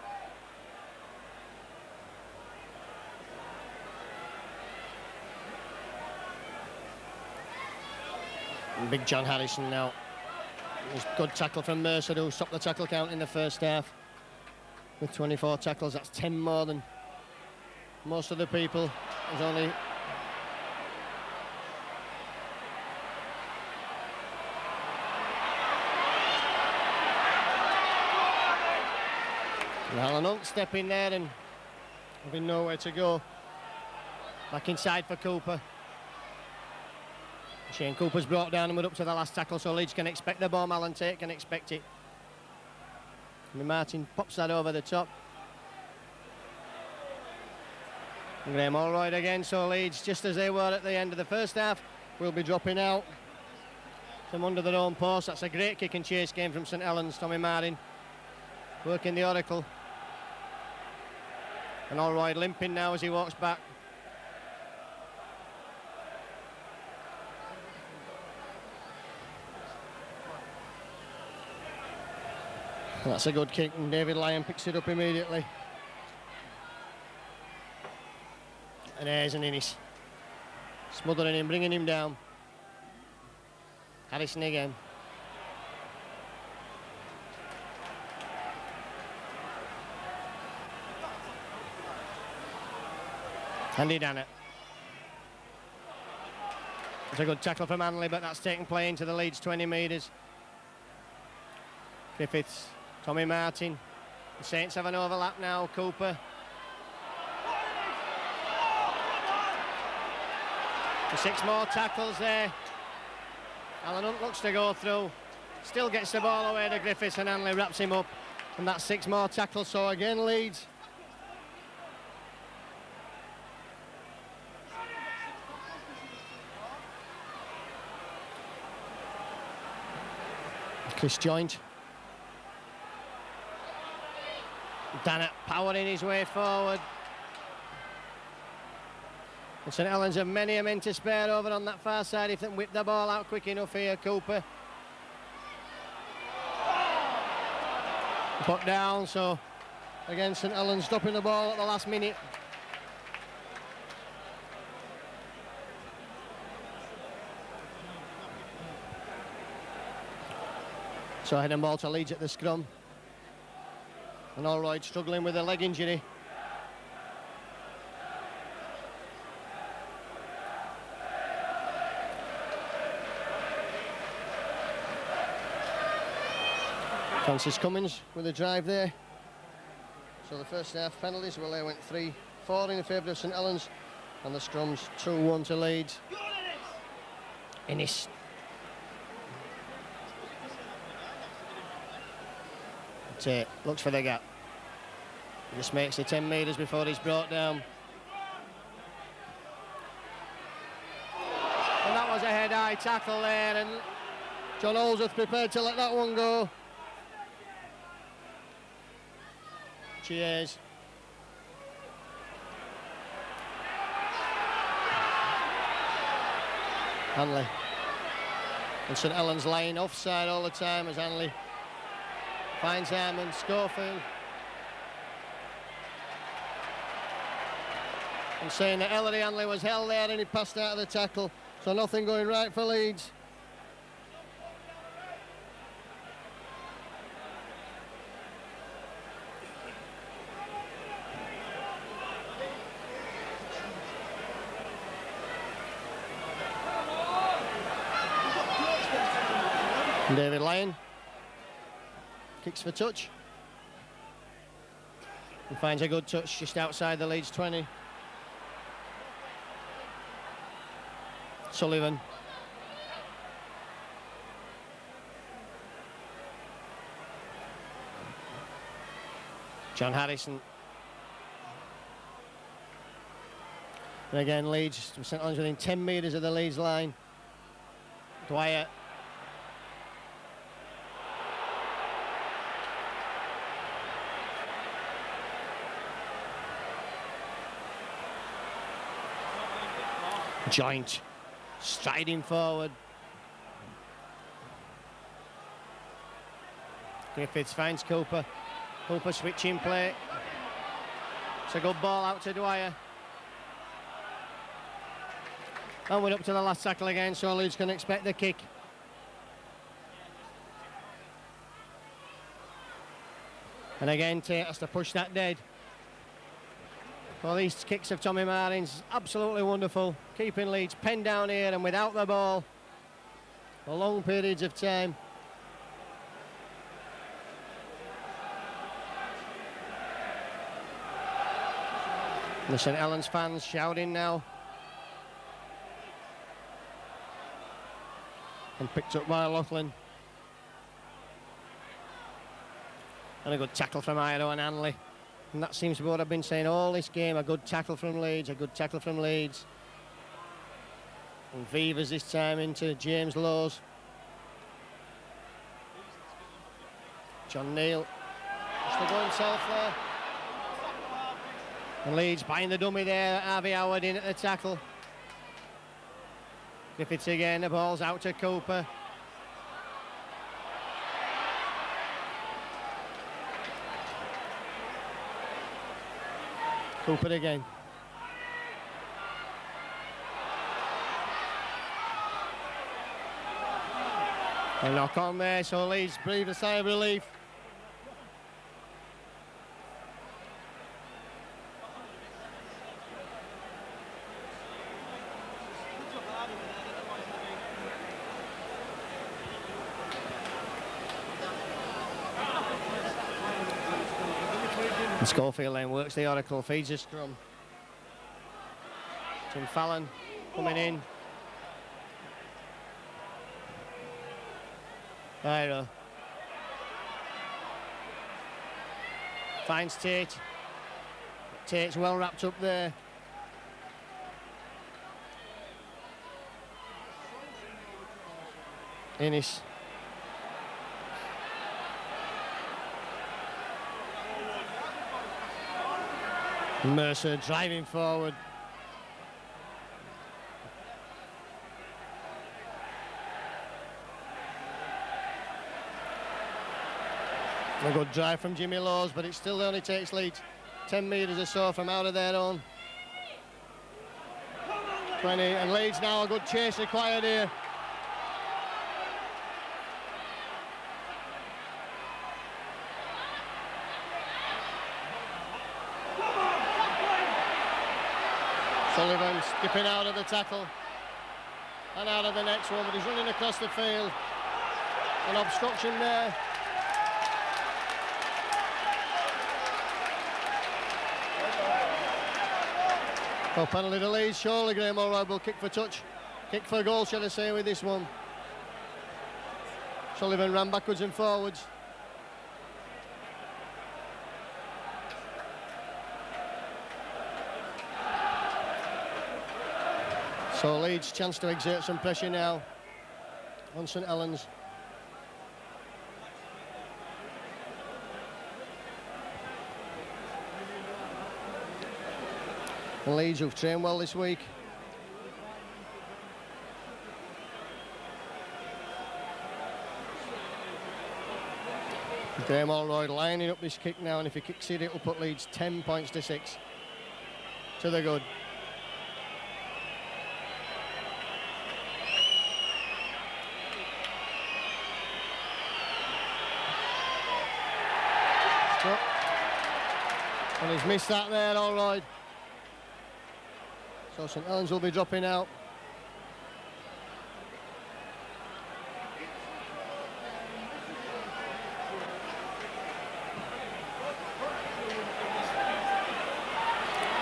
And Big John Harrison now. It was good tackle from Mercer, who stopped the tackle count in the first half. With 24 tackles, that's 10 more than most of the people. There's only Alan Hunt stepping there and having nowhere to go. Back inside for Cooper. Shane Cooper's brought down and we're up to the last tackle, so Leeds can expect the ball. Alan Tate can expect it. And Martin pops that over the top. And Graham Allroyd again, so Leeds, just as they were at the end of the first half, will be dropping out from under their own post. That's a great kick and chase game from St Helens. Tommy Martin working the Oracle. And Allroyd limping now as he walks back. That's a good kick, and David Lyon picks it up immediately. And Ayres and Innes smothering him, bringing him down. Harrison again. Andy Dannett. It's a good tackle from Hanley, but that's taken play into the Leeds 20 metres. Griffiths, Tommy Martin. The Saints have an overlap now. Cooper. The 6 more tackles there. Alan Hunt looks to go through. Still gets the ball away to Griffiths, and Hanley wraps him up. And that's 6 more tackles, so again Leeds. Chris Joint. Dannett powering his way forward. And St Helens have many men to spare over on that far side if they can whip the ball out quick enough here. Cooper put down, so again St Helens stopping the ball at the last minute. So heading ball to Leeds at the scrum. And Allroyd struggling with a leg injury. Francis Cummins with a drive there. So the first half penalties, well, they went 3-4 in favour of St Helens, and the scrums 2-1 to Leeds. Innes. Tate looks for the gap. He just makes the 10 metres before he's brought down. And that was a head-high tackle there, and John Holsworth prepared to let that one go. Cheers. Hanley. And St Helens lying offside all the time as Hanley finds Harmon. Schofield. And saying that Ellery Hanley was held there and he passed out of the tackle. So nothing going right for Leeds. And David Lyon kicks for touch. He finds a good touch just outside the Leeds 20. Sullivan. John Harrison. And again, Leeds, St Helens within 10 metres of the Leeds line. Dwyer. Joint, striding forward. Griffiths finds Cooper. Cooper switching play. It's a good ball out to Dwyer. And we're up to the last tackle again, so Leeds can expect the kick. And again, Tate has to push that dead. Well, these kicks of Tommy Martin's absolutely wonderful, keeping Leeds penned down here and without the ball for long periods of time. The St Helens fans shouting now. And picked up by Loughlin. And a good tackle from Iro and Hanley. And that seems to be what I've been saying all this game. A good tackle from Leeds, a good tackle from Leeds. And Vivas this time into James Lowes. John Neal just to go himself there. And Leeds buying the dummy there. Harvey Howard in at the tackle. Griffiths again, the ball's out to Cooper. Cooper again. A knock on there, so Leeds breathe a sigh of relief. And Schofield then works the Oracle, feeds a scrum. Tim Fallon coming in. Iro. Finds Tate. Tate's well wrapped up there. Innes. Mercer driving forward. A good drive from Jimmy Laws, but it still only takes Leeds 10 metres or so from out of their own 20, and Leeds now a good chase required here. Sullivan skipping out of the tackle and out of the next one, but he's running across the field. An obstruction there. Oh, penalty to Leeds, surely Graham Allroyd will kick for touch. Kick for goal, should I say, with this one. Sullivan ran backwards and forwards. So Leeds chance to exert some pressure now on St Helens. And Leeds, who've trained well this week. Graham Allroyd lining up this kick now, and if he kicks it, it will put Leeds 10 points to 6. To the good. And he's missed that there, Allroyd. So St Helens will be dropping out.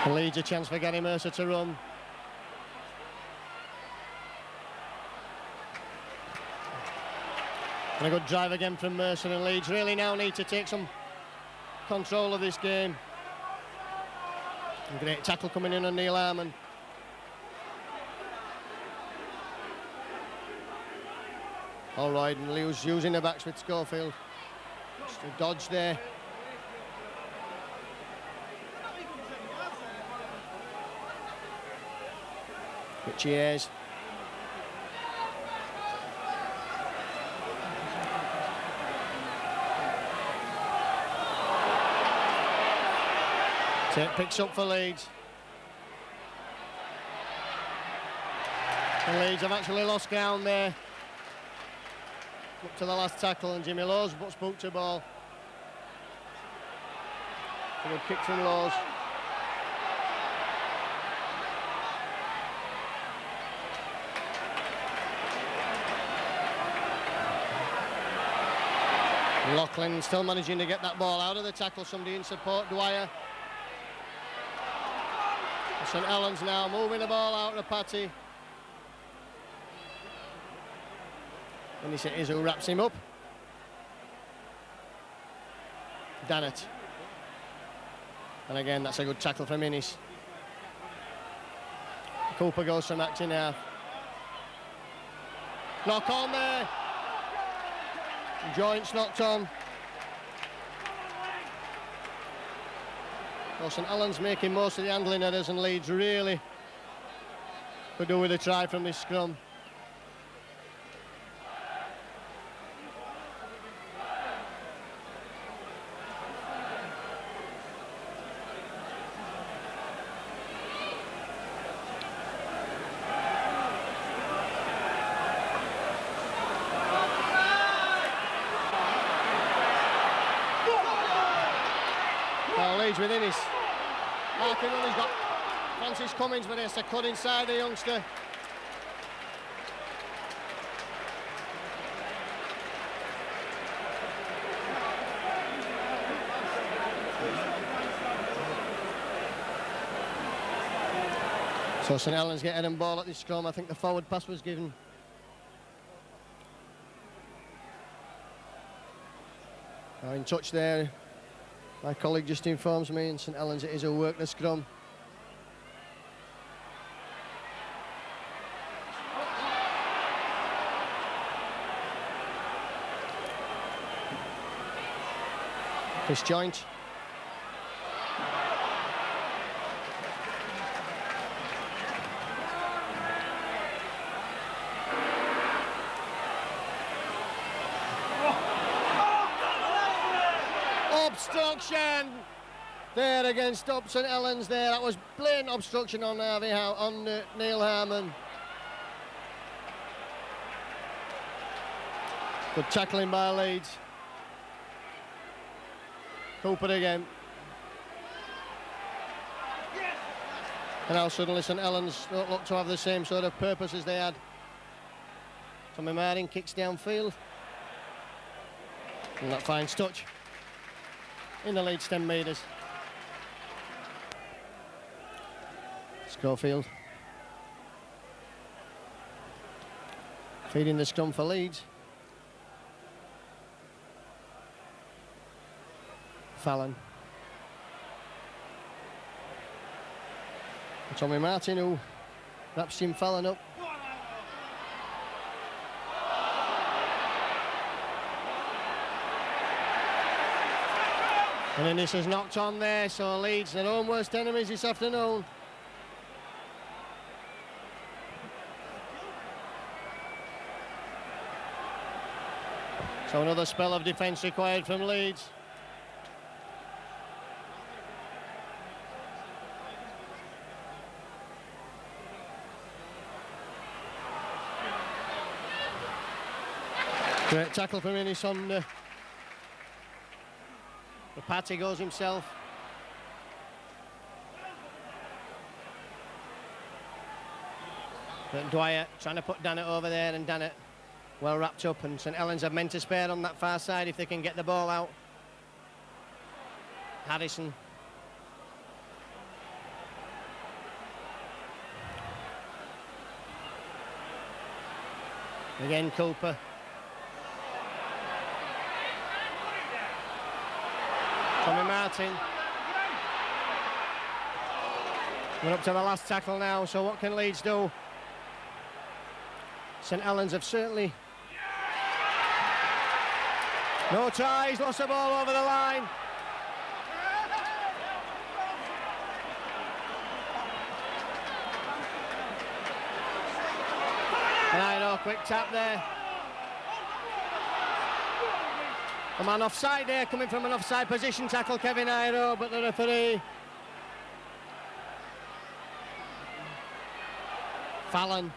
And Leeds a chance for Gary Mercer to run. And a good drive again from Mercer, and Leeds really now need to take some control of this game. A great tackle coming in on Neil Harmon. All right, and Lewis using the backs with Schofield. Just a dodge there. Richie Ayres. Tate picks up for Leeds. And Leeds have actually lost ground there. Up to the last tackle, and Jimmy Laws spooked the ball. A good kick from Laws. Loughlin still managing to get that ball out of the tackle. Somebody in support, Dwyer. St Helens now moving the ball out of Patty. And it is who wraps him up. Dannett. And again, that's a good tackle from Innes. Cooper goes from acting now. Knock on there. Joints knocked on. Well, St Helens making most of the handling errors, and Leeds really could do with a try from this scrum. With Innes. Marking on, he's got Francis Cummins, but it's a cut inside the youngster. So St Helens getting a ball at this scrum. I think the forward pass was given. Now in touch there. My colleague just informs me in St Helens it is a work the scrum. Chris Joint. obstruction there against St Helens there. That was blatant obstruction on Neil Harmon. Good tackling by Leeds. Cooper again. And now suddenly St Helens don't look to have the same sort of purpose as they had. Tommy Martin kicks downfield. And that finds touch in the Leeds 10 metres. Schofield feeding the scrum for Leeds. Fallon. And Tommy Martin, who wraps Jim Fallon up. And then this is knocked on there, so Leeds, their own worst enemies this afternoon. So another spell of defence required from Leeds. Great tackle from Innes on the Patty goes himself. But Dwyer trying to put Dannett over there, and Dannett well wrapped up, and St Helens have men to spare on that far side if they can get the ball out. Harrison. Again Cooper. Tommy Martin. We're up to the last tackle now, so what can Leeds do? St Helens have certainly... No tries, lost the ball over the line. And I know, quick tap there. A man offside there, coming from an offside position, tackle Kevin Iro, but the referee... Fallon.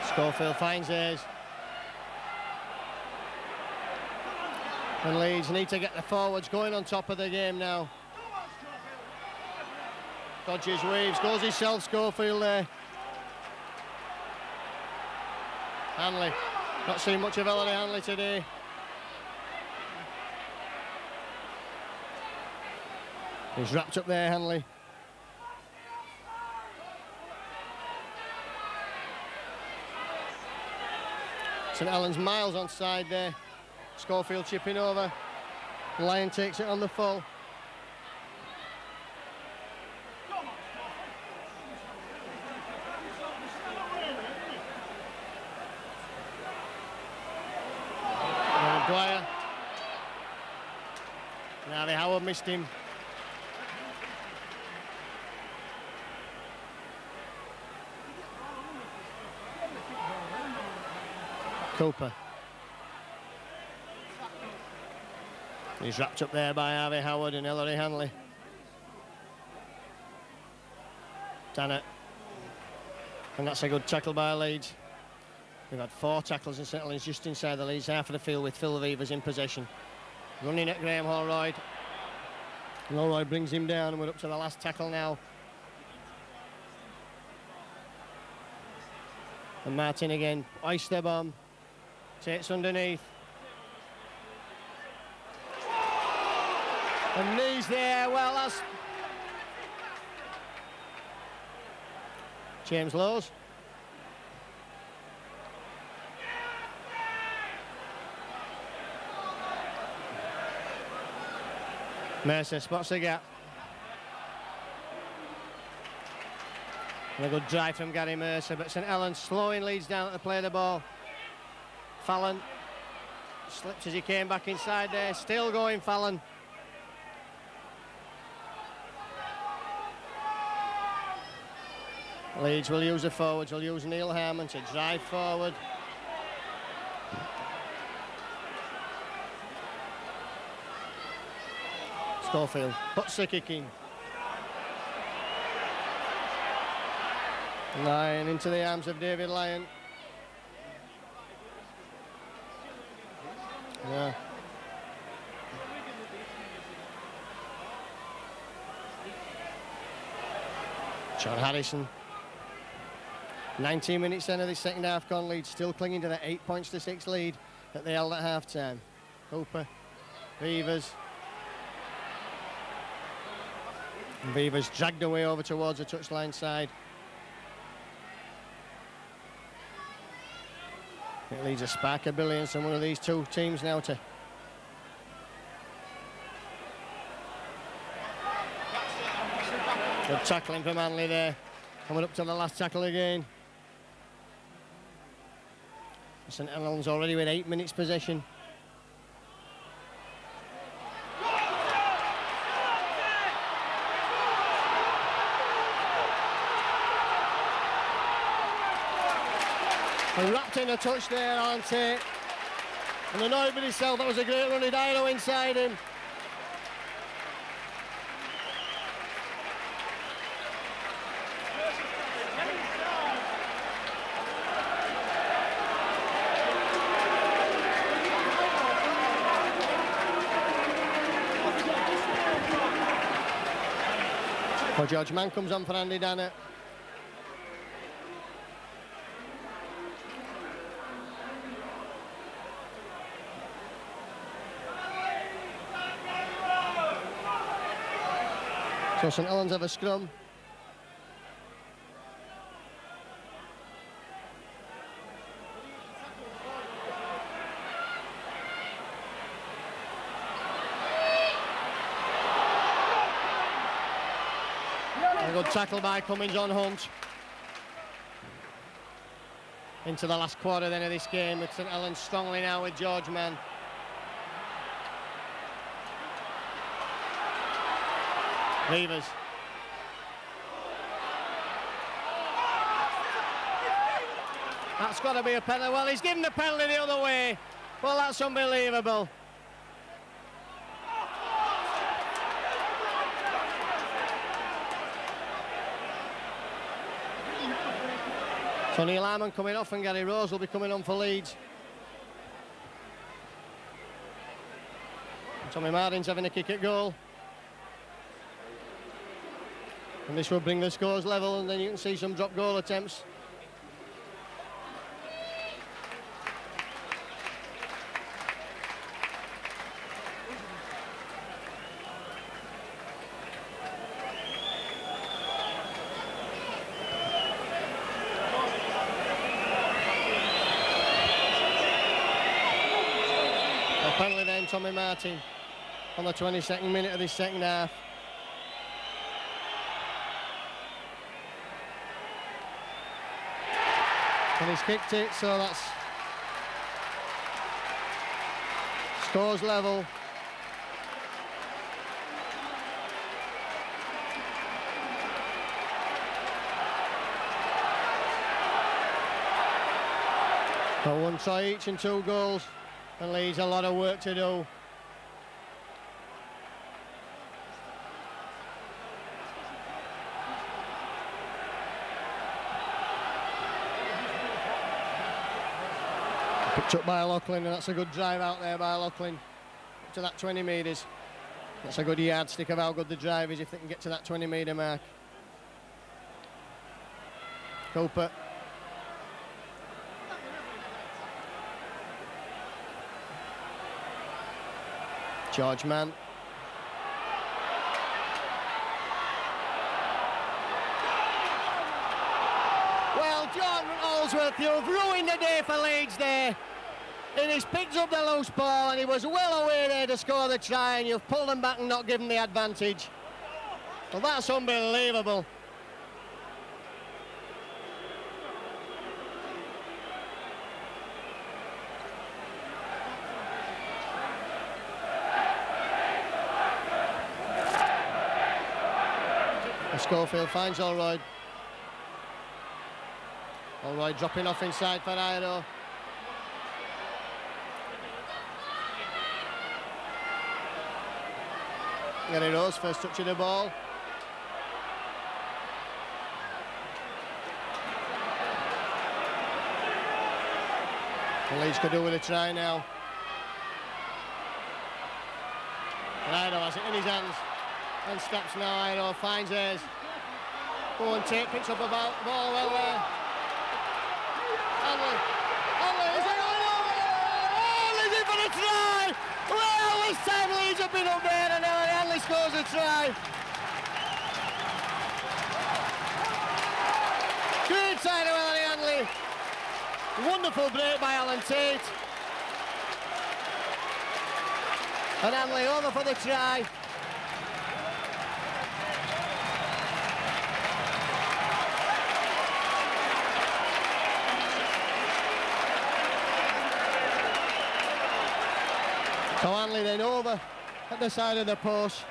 Schofield finds theirs. And Leeds need to get the forwards going on top of the game now. Dodges, weaves, goes himself, Schofield there. Hanley, not seen much of Ellery Hanley today. He's wrapped up there, Hanley. St Helens miles on side there. Schofield chipping over. Lyon takes it on the full. Dwyer. Now Howard missed him. Cooper. He's wrapped up there by Harvey Howard and Ellery Hanley. Dannett. And that's a good tackle by Leeds. We've had 4 tackles in St Helens just inside the Leeds half of the field with Phil Vivers in possession. Running at Graham Holroyd. And Holroyd brings him down, and we're up to the last tackle now. And Martin again, oyster bomb. Takes underneath. And knees there, well that's... James Lowes. Mercer spots the gap. And a good drive from Gary Mercer, but St Helens slowing Leeds down at the play of the ball. Fallon slipped as he came back inside there, still going Fallon. Leeds will use the forwards, will use Neil Harmon to drive forward. Schofield puts the kick in. Lyon into the arms of David Lyon. Yeah. John Harrison. 19 minutes then of the second half gone. Leeds still clinging to the 8-6 lead that they held at half-time. Hooper, Beavers. And Beavers dragged away over towards the touchline side. It leads a spark of brilliance on one of these two teams now to good tackling from Hanley there. Coming up to the last tackle again. St Helens already with 8 minutes possession. And wrapped in a touch there, Alan Tate. And annoyed with himself, that was a great run, Dino inside him. Well, George Mann comes on for Andy Dannett. So St Helens have a scrum. A good tackle by Cummins on Hunt. Into the last quarter then of this game with St Helens strongly now with George Mann. Beavers. That's got to be a penalty. Well, he's given the penalty the other way. Well, that's unbelievable. So Neil Harmon coming off and Gary Rose will be coming on for Leeds. Tommy Martin's having a kick at goal. And this will bring the scores level, and then you can see some drop goal attempts. A penalty then, Tommy Martin, on the 22nd minute of this second half. And he's kicked it, so that's scores level. Got one try each and 2 goals, and Leeds a lot of work to do. Picked up by Loughlin, and that's a good drive out there by Loughlin. Up to that 20 metres. That's a good yardstick of how good the drive is if they can get to that 20-metre mark. Cooper. George Mann. Well, John Allsworth, you've ruined the day for Leeds there. It is picked up the loose ball and he was well away there to score the try, and you've pulled him back and not given the advantage. Well, that's unbelievable. Schofield finds Allroyd. Mulroy dropping off inside for Iro. Gary Rose, first touch of the ball. The Leeds could do with a try now. And Iro has it in his hands. And steps now, Iro finds hers. Owen Tate picks up a ball well there. Hanley, is it going over? Oh, is it for a try? Well, this time Leeds have been up there and Ellery Hanley scores a try. Great side of Ellery Hanley. Wonderful break by Alan Tate. And Hanley over for the try. So Hanley then over at the side of the post.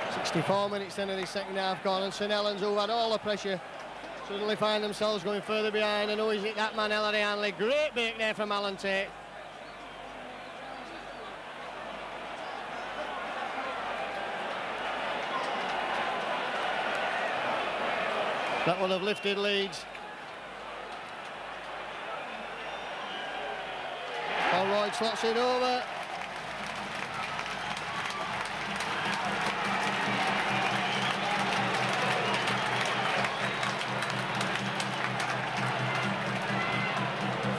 "64 minutes then of the second half gone, and St Helens, who had all the pressure, suddenly find themselves going further behind. And who is it? That man, Ellery Hanley. Great break there from Alan Tate. That would have lifted Leeds. Allroyd slots it over.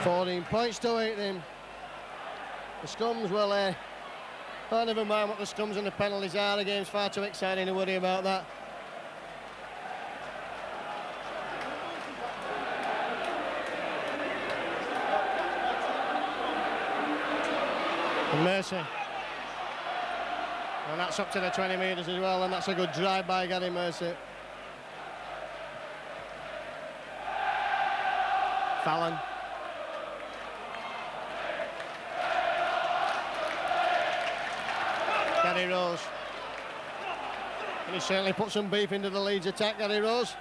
"14 points to 8 then. The scrums, well, I never mind what the scrums and the penalties are. The game's far too exciting to worry about that. And Mercy. And that's up to the 20 metres as well, and that's a good drive by Gary Mercy. Fallon. Gary Rose. And he certainly put some beef into the Leeds attack, Gary Rose.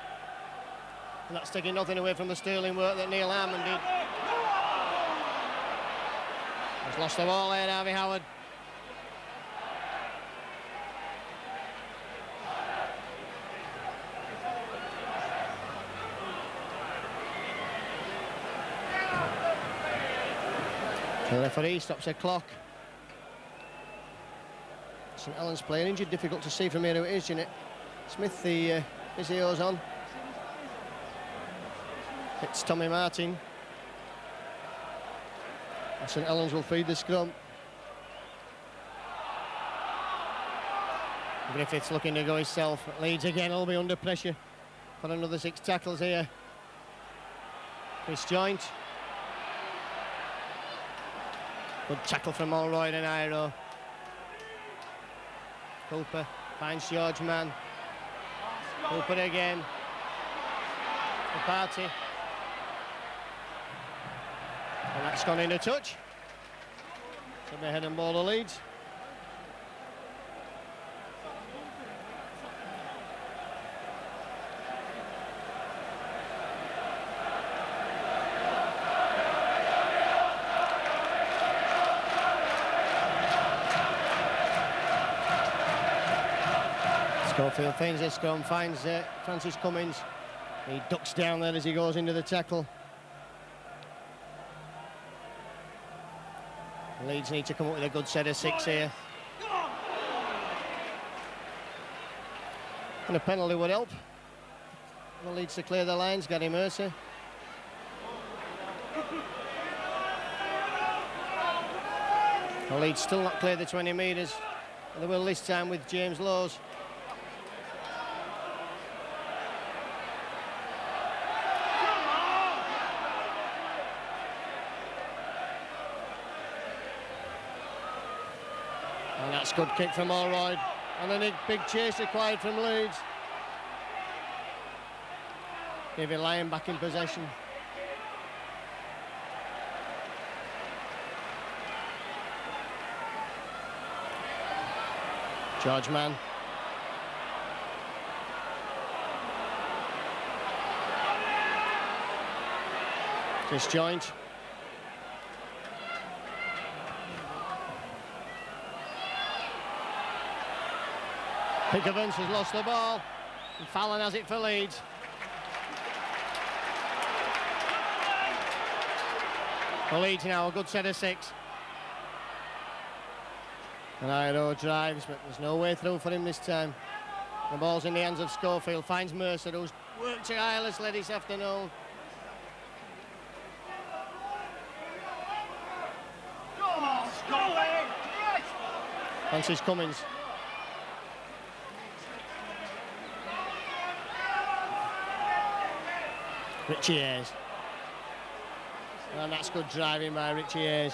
And that's taking nothing away from the sterling work that Neil Harmon did. He's lost the ball there, Harvey Howard. The referee stops the clock. St Helens player injured, difficult to see from here who it is, isn't it? Smith, the physio's on. It's Tommy Martin. And St Helens will feed the scrum. Griffiths looking to go himself. Leeds again will be under pressure for another 6 tackles here. Chris Joint. Good tackle from Allroyd and Iro. Cooper finds George Mann. Cooper again. The party. And that's gone in a touch. So they head and ball the Leeds. Schofield feigns this scrum, finds Francis Cummins. He ducks down there as he goes into the tackle. Leeds need to come up with a good set of 6 here. And a penalty would help. The Leeds to clear the lines, Gary Mercy. The Leeds still not cleared the 20 metres. And they will this time with James Lowes. And that's good kick from Allroyd. And a big chase required from Leeds. David Lyon back in possession. George Mann. This joint. Pickavance has lost the ball, and Fallon has it for Leeds. For Leeds now, a good set of 6. And Iro drives, but there's no way through for him this time. The ball's in the hands of Schofield, finds Mercer, who's worked tirelessly this afternoon. Francis Cummins. Richie Hayes. And that's good driving by Richie Hayes.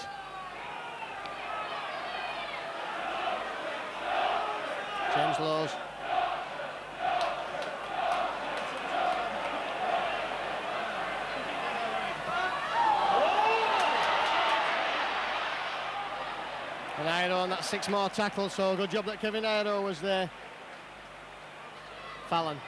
James Lowes. And Iro on that 6 more tackles, so good job that Kevin Iro was there. Fallon.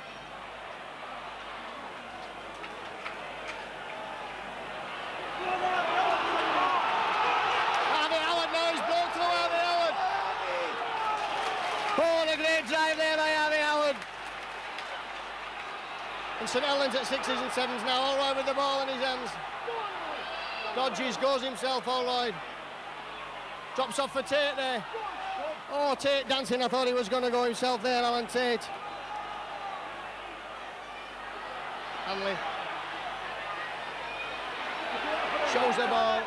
Drive there by Harvey Howard. And St Helens at 6s and 7s now. Allroyd with the ball in his hands. Dodges, goes himself, Allroyd. Drops off for Tate there. Oh, Tate dancing. I thought he was going to go himself there, Alan Tate. Hanley. Shows the ball.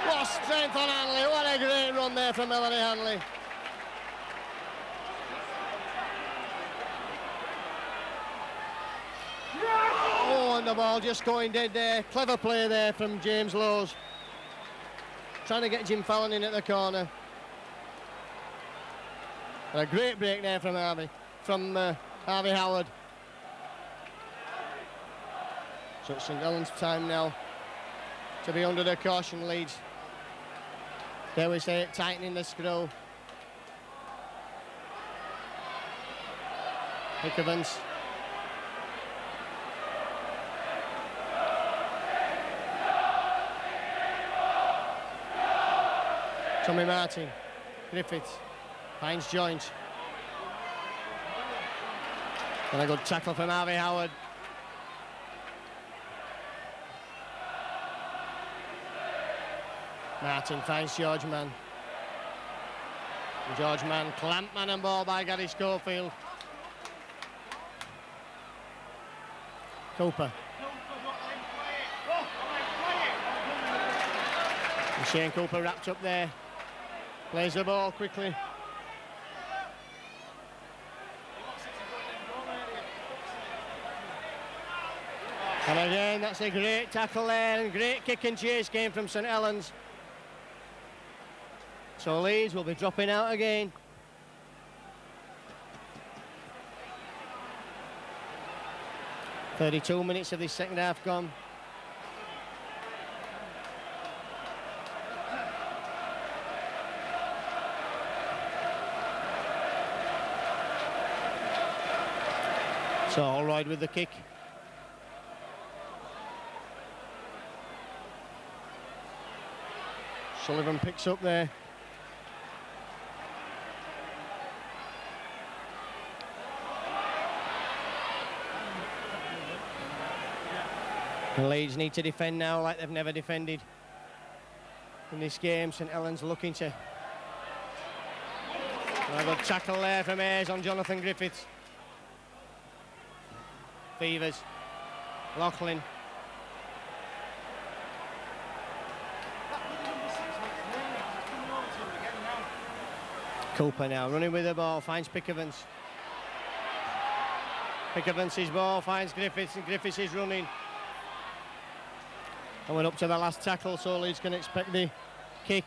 What strength on Hanley. What a great run there from Ellery Hanley. And the ball just going dead there. Clever play there from James Lowes. Trying to get Jim Fallon in at the corner. And a great break there from Harvey Howard. So it's St Helens' time now to be under the caution. Leeds, dare we say it, tightening the screw. Pickavance. Tommy Martin, Griffiths, finds joint. And a good tackle from Harvey Howard. Martin finds George Mann. And George Mann, clamped man and ball by Gary Schofield. Cooper. And Shane Cooper wrapped up there. Plays the ball quickly. And again, that's a great tackle there, and great kick and chase came from St Helens. So Leeds will be dropping out again. "32 minutes of this second half gone. So Allroyd with the kick. Sullivan picks up there. The Leeds need to defend now like they've never defended in this game. St Helens looking to... A good tackle there from Hayes on Jonathan Griffiths. Beavers, Loughlin. Cooper now running with the ball, finds Pickavance. Pickavance's ball finds Griffiths, and Griffiths is running. And we're up to the last tackle, so Leeds can expect the kick.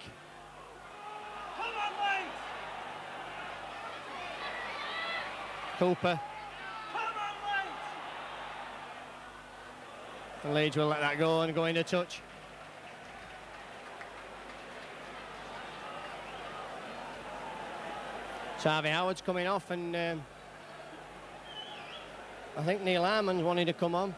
Cooper. And Leeds will let that go and go into touch. So Harvey Howard's coming off, and I think Neil Harmon's wanting to come on.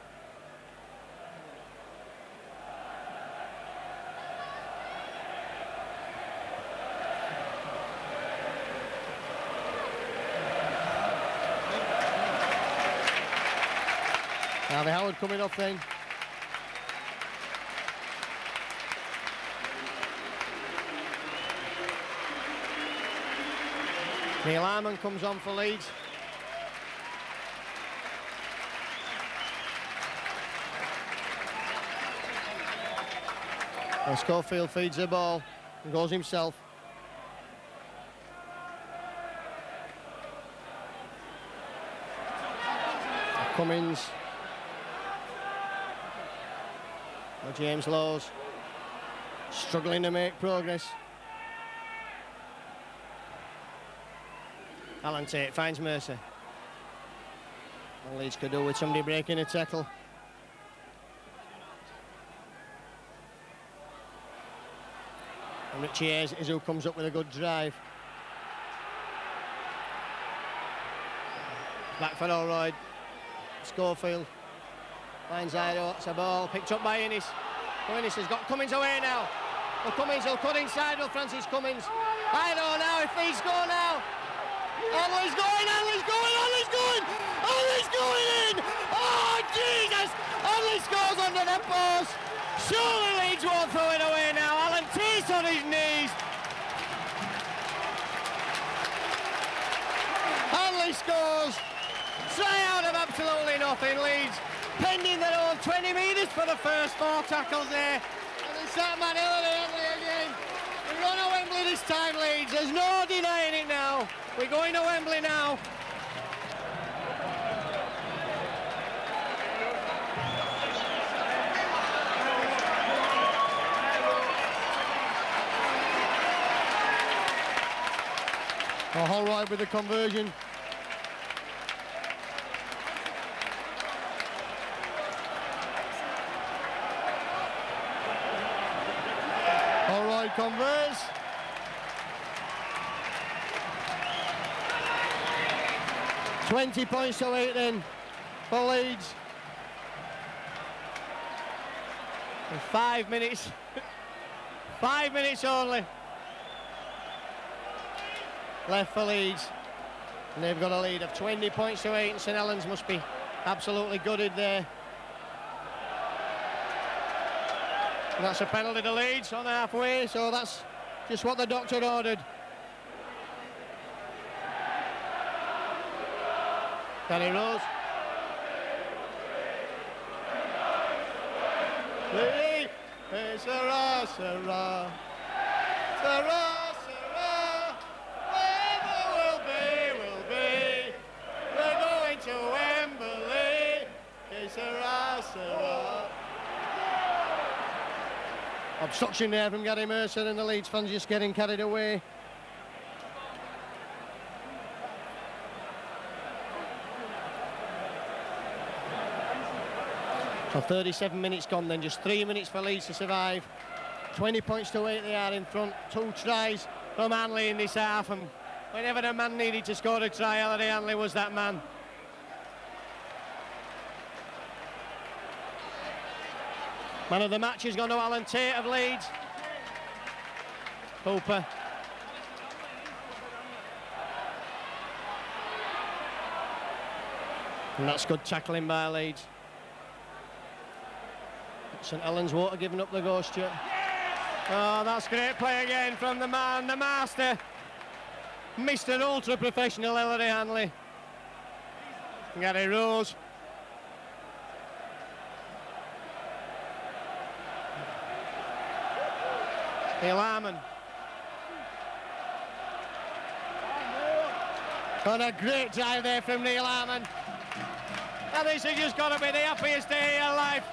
Now Howard coming off then. Neil Harmon comes on for Leeds. And Schofield feeds the ball and goes himself. Cummins. Now James Lowes struggling to make progress. Alan Tate finds Mercer. And Leeds could do with somebody breaking a tackle. And Richie Hayes is who comes up with a good drive. Back for Allroyd. Schofield. Finds Ido. It's a ball picked up by Innes. Innes has got Cummins away now. Well, Cummins will cut inside with Francis Cummins. Ido now, if these go now. Hanley's going, Hanley's going, Hanley's going! Hanley's going in! Oh, Jesus! Hanley scores under the post. Surely Leeds won't throw it away now. Alan Tate's on his knees. Hanley scores. Try out of absolutely nothing, Leeds. Pending their own 20 metres for the first 4 tackles there. And it's that man Ellery Hanley again. We run to Wembley this time, Leeds. There's no denying it now. We're going to Wembley now. Oh, all right with the conversion. All right, converts. $20 points to 8 then for Leeds. And 5 minutes. 5 minutes only left for Leeds. And they've got a lead of 20 points to 8, and St Helens must be absolutely gutted there. And that's a penalty to Leeds on halfway, so that's just what the doctor ordered. Danny Rose. Hey, Sarah, Sarah, Sarah, Sarah, wherever we'll be. We're going to Wembley. Hey, Sarah, Sarah. Obstruction there from Gary Mercer, and the Leeds fans just getting carried away. So 37 minutes gone then, just 3 minutes for Leeds to survive. 20 points to 8 they are in front. 2 tries from Hanley in this half, and whenever a man needed to score a try, Ellery Hanley was that man. Man of the match has gone to Alan Tate of Leeds. Hooper. And that's good tackling by Leeds. St Helens won't have given up the ghost yet. Oh, that's great play again from the man, the master. Mr. Ultra Professional Ellery Hanley. Gary Rose. Neil Harmon. And a great drive there from Neil Harmon. And this has just got to be the happiest day of your life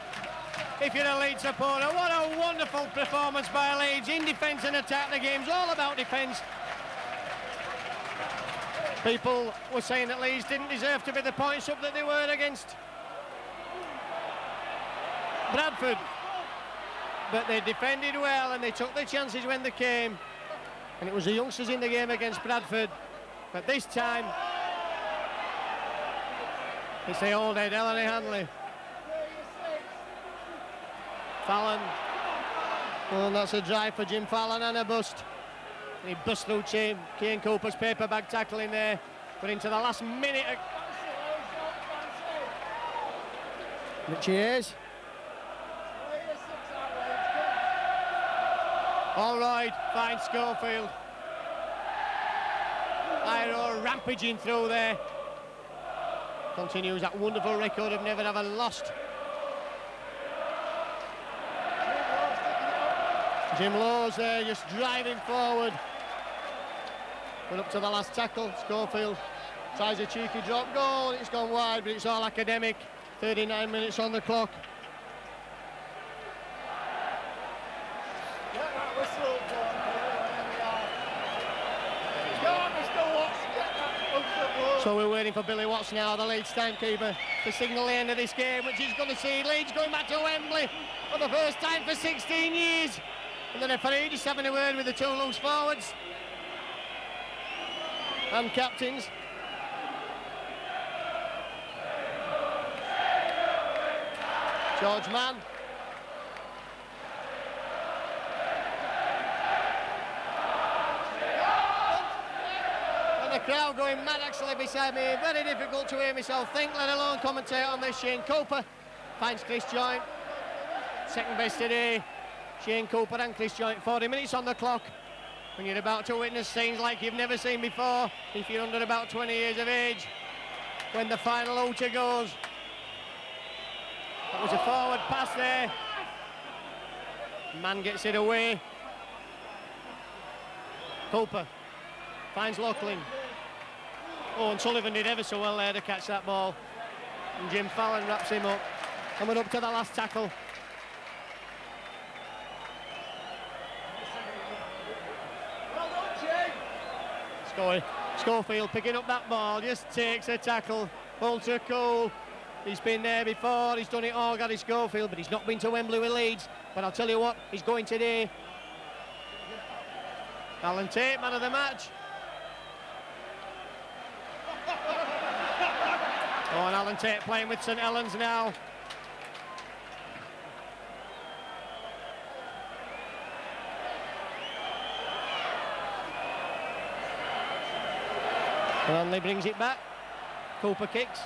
if you're a Leeds supporter. What a wonderful performance by Leeds in defence and attack. The game's all about defence. People were saying that Leeds didn't deserve to be the points up that they were against Bradford. But they defended well and they took their chances when they came. And it was the youngsters in the game against Bradford. But this time, it's the old head, Ellery Hanley. Fallon. Oh, and that's a drive for Jim Fallon and a bust. And he bust through Kane Cooper's paper bag tackling there. But into the last minute. The cheers. All right, fine Schofield. Iro rampaging through there. Continues that wonderful record of never ever lost. Jim Lowes there just driving forward. But up to the last tackle, Schofield tries a cheeky drop goal. It's gone wide, but it's all academic. 39 minutes on the clock. So we're waiting for Billy Watts now, the Leeds timekeeper, to signal the end of this game, which is going to see Leeds going back to Wembley for the first time for 16 years. And the referee just having a word with the two loose forwards and captains. George Mann. The crowd going mad actually beside me. Very difficult to hear myself think, let alone commentate on this. Shane Cooper finds Chris Joynt. Second best today, Shane Cooper and Chris Joynt. 40 minutes on the clock. When you're about to witness scenes like you've never seen before, if you're under about 20 years of age, when the final outer goes. That was a forward pass there. Man gets it away. Cooper finds Loughlin. Oh, and Sullivan did ever so well there to catch that ball. And Jim Fallon wraps him up. Coming up to the last tackle. Schofield picking up that ball, just takes a tackle. Ultra cool. He's been there before, he's done it all, Gary Schofield, but he's not been to Wembley with Leeds. But I'll tell you what, he's going today. Alan Tate, man of the match. Oh, and Alan Tate playing with St Helens now. Hanley brings it back. Cooper kicks.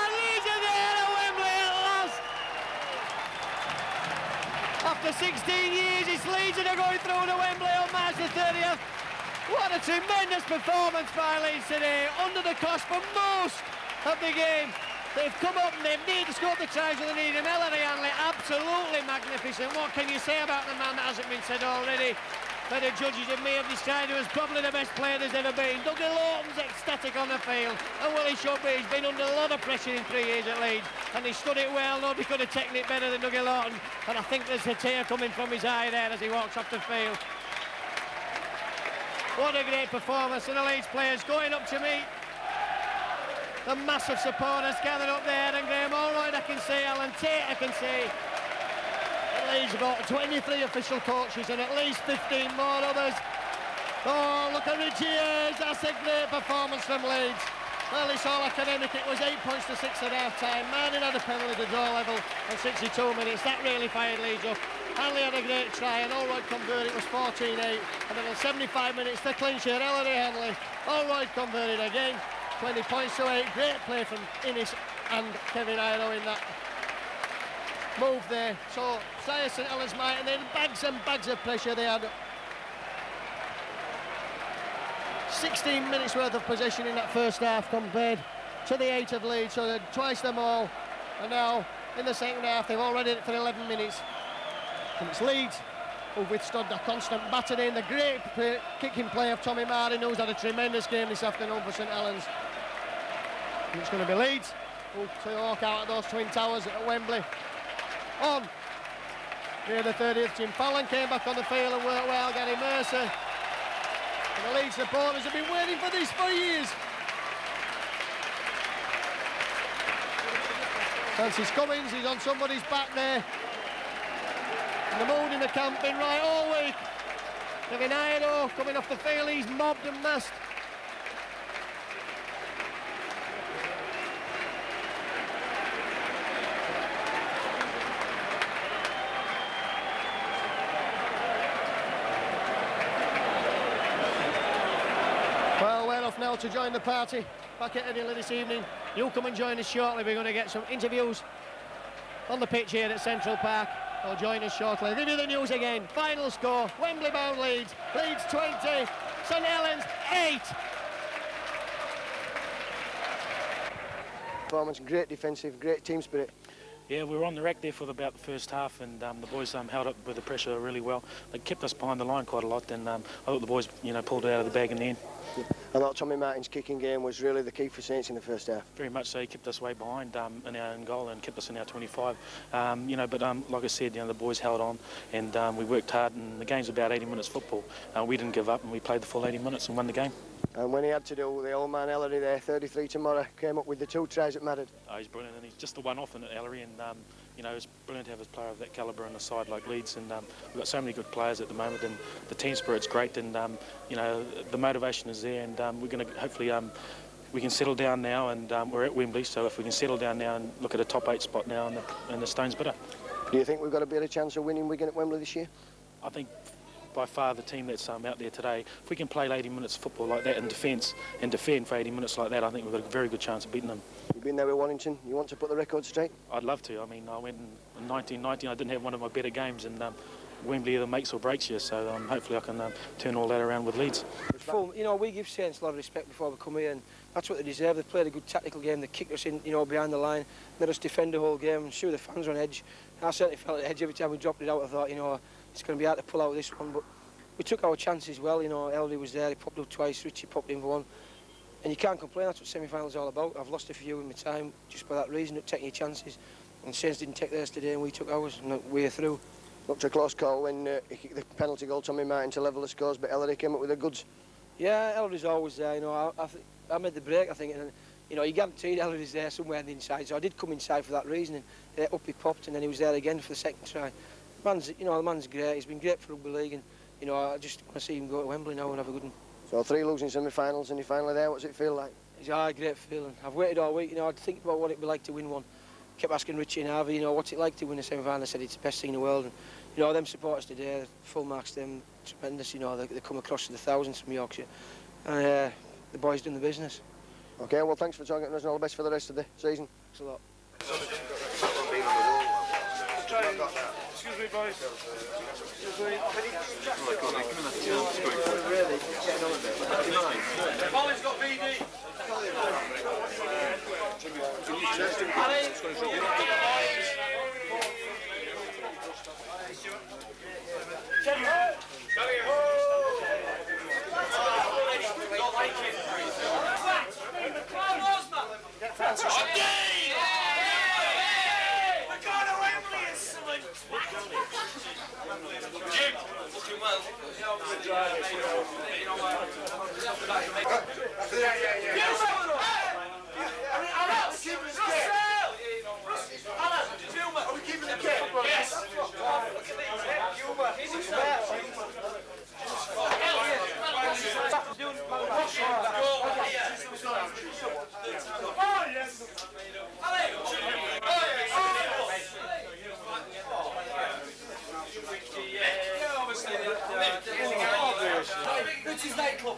Leeds are there at Wembley at last. After 16 years, it's Leeds that are going through to Wembley on March the 30th. What a tremendous performance by Leeds today, under the cost for most of the game. They've come up and they've needed to score the tries that they need. And Ellery Hanley, absolutely magnificent. What can you say about the man that hasn't been said already? That the judges and me have decided was probably the best player there's ever been. Dougie Lawton's ecstatic on the field, and well, he should be. He's been under a lot of pressure in 3 years at Leeds, and he stood it well. Nobody could have taken it better than Dougie Lawton, and I think there's a tear coming from his eye there as he walks off the field. What a great performance, and the Leeds players going up to meet the massive supporters gathered up there. And Graham Allroyd, I can see, Alan Tate, I can see. Leeds have got 23 official coaches and at least 15 more others. Oh, look at Richie Hayes, that's a great performance from Leeds. Well, it's all academic, it was 8 points to 6 at half-time. Martin had a penalty to draw level on 62 minutes, that really fired Leeds up. Hanley had a great try and Allroyd converted, it was 14-8. And then in 75 minutes, the clincher, Ellery Hanley. Allroyd converted again, 20 points to 8. Great play from Innes and Kevin Iro in that move there. So St Helens might, and then bags and bags of pressure they had. 16 minutes worth of possession in that first half compared to the 8 of Leeds, so they'd twice them all. And now in the second half they've already hit it for 11 minutes. And it's Leeds who've withstood the constant battering, the great kicking play of Tommy Martin, who's had a tremendous game this afternoon for St Helens. And it's going to be Leeds who to walk out of those Twin Towers at Wembley. On near the 30th, Jim Fallon came back on the field and worked well. Gary Mercer and the Leeds supporters have been waiting for this for years. Francis Cummins, he's on somebody's back there. And the mood in the camp been right all week. Kevin Iro coming off the field, he's mobbed and massed. Now to join the party. back at Edinburgh this evening. You come and join us shortly. We're going to get some interviews on the pitch here at Central Park. They'll join us shortly. I'll give you the news again. Final score, Wembley bound Leeds. Leeds 20, St Helens 8. Performance, great defensive, great team spirit. Yeah, we were on the rack there for about the first half, and the boys held up with the pressure really well. They kept us behind the line quite a lot, and I thought the boys, pulled it out of the bag in the end. Yeah. I thought Tommy Martin's kicking game was really the key for Saints in the first half. Very much so. He kept us way behind in our own goal and kept us in our 25. But like I said, the boys held on, and we worked hard. And the game's about 80 minutes football. We didn't give up, and we played the full 80 minutes and won the game. And when he had to do the old man Ellery there, 33 tomorrow, came up with the 2 tries that mattered. Oh, he's brilliant, and he's just the one-off in it, Ellery, and it's brilliant to have a player of that calibre on the side like Leeds, and we've got so many good players at the moment, and the team spirit's great, and the motivation is there, and we're going to hopefully we can settle down now, and we're at Wembley, so if we can settle down now and look at a top 8 spot now, and the stone's bitter. Do you think we've got a better chance of winning Wigan at Wembley this year? I think by far the team that's out there today, if we can play 80 minutes of football like that in defence and defend for 80 minutes like that, I think we've got a very good chance of beating them. You've been there with Warrington. You want to put the record straight? I'd love to. I mean, I went in 1990. I didn't have one of my better games, and Wembley either makes or breaks you. So hopefully I can turn all that around with Leeds. Full, we give Saints a lot of respect before we come here, and that's what they deserve. They played a good tactical game. They kicked us in, behind the line, let us defend the whole game, and sure the fans were on edge. I certainly felt at edge every time we dropped it out. I thought, it's going to be hard to pull out this one, but we took our chances well. Ellery was there. He popped up twice. Richie popped in for one. And you can't complain, that's what semi-finals are all about. I've lost a few in my time just by that reason, not taking your chances. And Saints didn't take theirs today and we took ours, and we're through. Looked a close call when he kicked the penalty goal, Tommy Martin, to level the scores, but Ellery came up with the goods. Yeah, Ellery's always there, I made the break, I think, and you guaranteed Ellery's there somewhere on the inside, so I did come inside for that reason, and up he popped, and then he was there again for the second try. The man's great, he's been great for rugby league, and I just want to see him go to Wembley now and have a good one. So 3 losing semi-finals and you're finally there, what's it feel like? It's a great feeling. I've waited all week, I'd think about what it'd be like to win one. Kept asking Richie and Harvey, what's it like to win a semi-final. I said it's the best thing in the world. And, them supporters today, full marks to them, tremendous. They come across to the thousands from Yorkshire. And the boys doing the business. OK, well, thanks for talking to us and all the best for the rest of the season. Thanks a lot. Excuse me, boys. Excuse me. Colin's got BD. Richie's nightclub.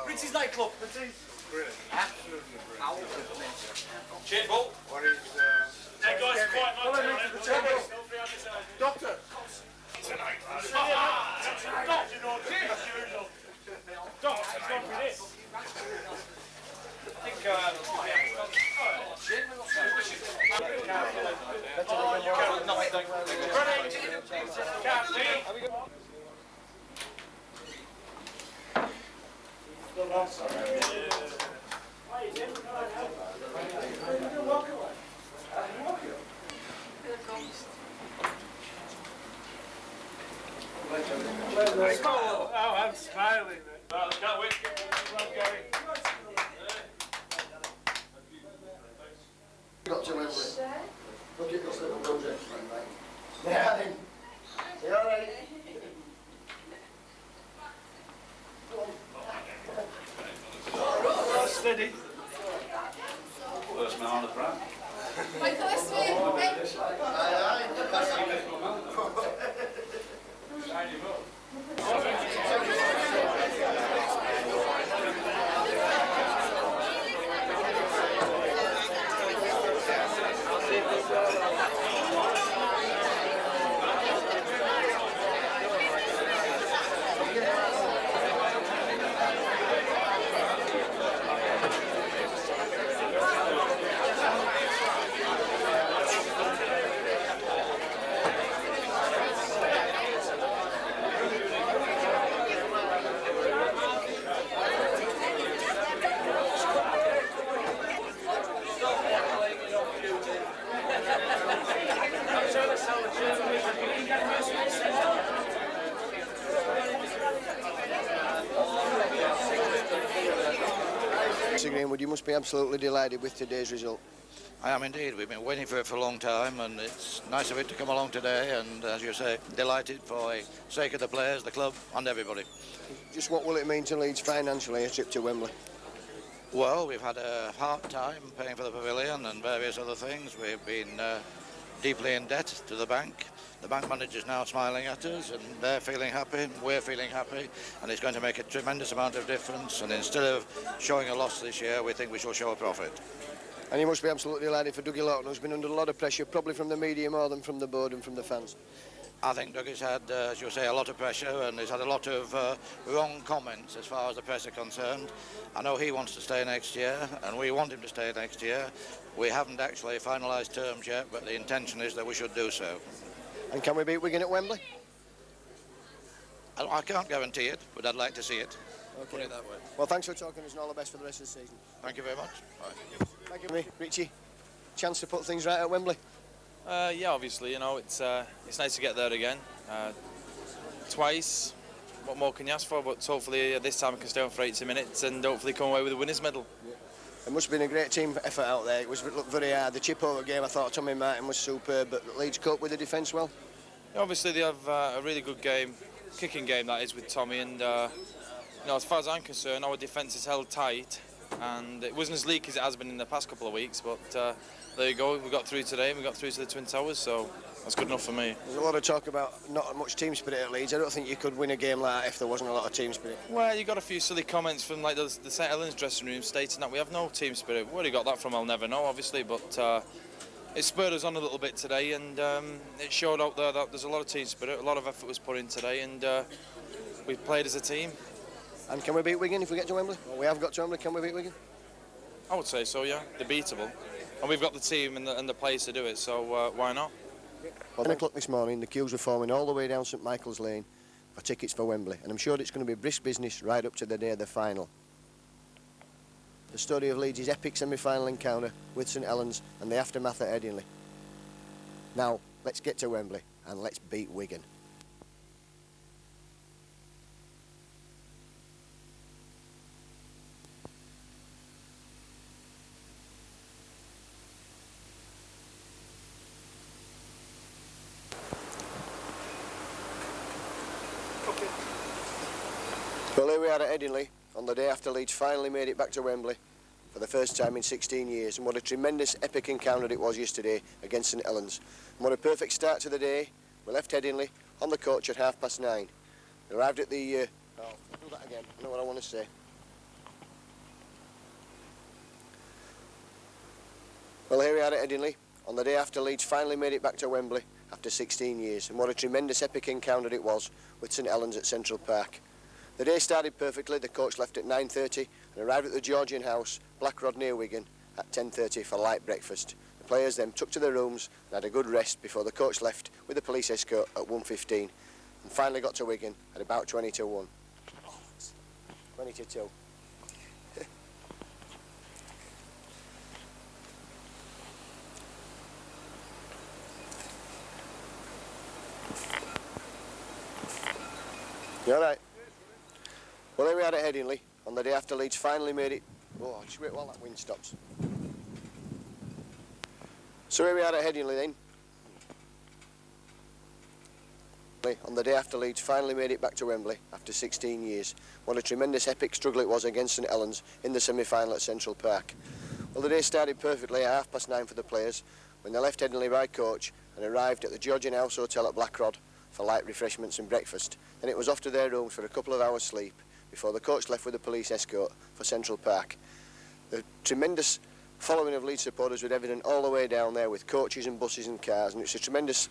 Richie's nightclub. Brilliant. Cheers, Paul. What is... Hey guys, quite nice. Doctor. Tonight. Doc, he's gone for this. I think... Oh, you can't. Nothing. Can't see. Oh, I'm smiling. Can't wait. Got to Wembley. Look at this little project. Yeah, then. You all right? Steady. First man on the front. My first win. Greenwood, you must be absolutely delighted with today's result. I am indeed. We've been waiting for it for a long time, and it's nice of it to come along today, and as you say, delighted for the sake of the players, the club and everybody. Just what will it mean to Leeds financially, a trip to Wembley? Well, we've had a hard time paying for the pavilion and various other things. We've been deeply in debt to the bank. The bank manager's now smiling at us, and they're feeling happy, we're feeling happy, and it's going to make a tremendous amount of difference. And instead of showing a loss this year, we think we shall show a profit. And you must be absolutely delighted for Dougie Lawton, who's been under a lot of pressure, probably from the media more than from the board and from the fans. I think Dougie's had, as you say, a lot of pressure, and he's had a lot of wrong comments as far as the press are concerned. I know he wants to stay next year, and we want him to stay next year. We haven't actually finalised terms yet, but the intention is that we should do so. And can we beat Wigan at Wembley? I can't guarantee it, but I'd like to see it. Okay. Put it that way. Well, thanks for talking to us and all the best for the rest of the season. Thank you very much. Bye. Thank you, Richie. Chance to put things right at Wembley? Yeah, obviously, you know, it's nice to get there again. Twice, what more can you ask for? But hopefully this time I can stay on for 80 minutes and hopefully come away with a winner's medal. Yeah. It must have been a great team effort out there. It looked very hard. The chip-over game, I thought Tommy Martin was superb, but Leeds coped with the defence well. Yeah, obviously they have a really good game, kicking game that is, with Tommy, and you know, as far as I'm concerned, our defence is held tight, and it wasn't as leaky as it has been in the past couple of weeks, but there you go, we got through today, and we got through to the Twin Towers, so that's good enough for me. There's a lot of talk about not much team spirit at Leeds. I don't think you could win a game like that if there wasn't a lot of team spirit. Well, you got a few silly comments from like the St Helens dressing room stating that we have no team spirit. Where he got that from, I'll never know, obviously, but it spurred us on a little bit today, and it showed out there that there's a lot of team spirit, a lot of effort was put in today, and we've played as a team. And can we beat Wigan if we get to Wembley? Well, we have got to Wembley, can we beat Wigan? I would say so, yeah. They're beatable. And we've got the team and the players to do it, so why not? Well, 10 o'clock this morning, the queues were forming all the way down St Michael's Lane for tickets for Wembley, and I'm sure it's going to be brisk business right up to the day of the final. The story of Leeds' epic semi-final encounter with St Helens and the aftermath at Headingley. Now, let's get to Wembley and let's beat Wigan. Well, here we are at Headingley on the day after Leeds finally made it back to Wembley for the first time in 16 years, and what a tremendous epic encounter it was yesterday against St Helens. And what a perfect start to the day. We left Headingley on the coach at 9:30. We arrived at the... I'll do that again, I know what I want to say. Well, here we are at Headingley on the day after Leeds finally made it back to Wembley after 16 years, and what a tremendous epic encounter it was with St Helens at Central Park. The day started perfectly. The coach left at 9:30 and arrived at the Georgian House, Blackrod near Wigan, at 10:30 for light breakfast. The players then took to their rooms and had a good rest before the coach left with a police escort at 1:15 and finally got to Wigan at about 20 to 1. 20 to 2. You all right? Well, here we are at Headingley on the day after Leeds finally made it. Oh, just wait while that wind stops. So here we are at Headingley then. On the day after Leeds finally made it back to Wembley after 16 years. What a tremendous epic struggle it was against St Helens in the semi-final at Central Park. Well, the day started perfectly at 9:30 for the players when they left Headingley by coach and arrived at the Georgian House Hotel at Blackrod for light refreshments and breakfast. Then it was off to their rooms for a couple of hours sleep before the coach left with a police escort for Central Park. The tremendous following of Leeds supporters was evident all the way down there with coaches and buses and cars, and it's a tremendous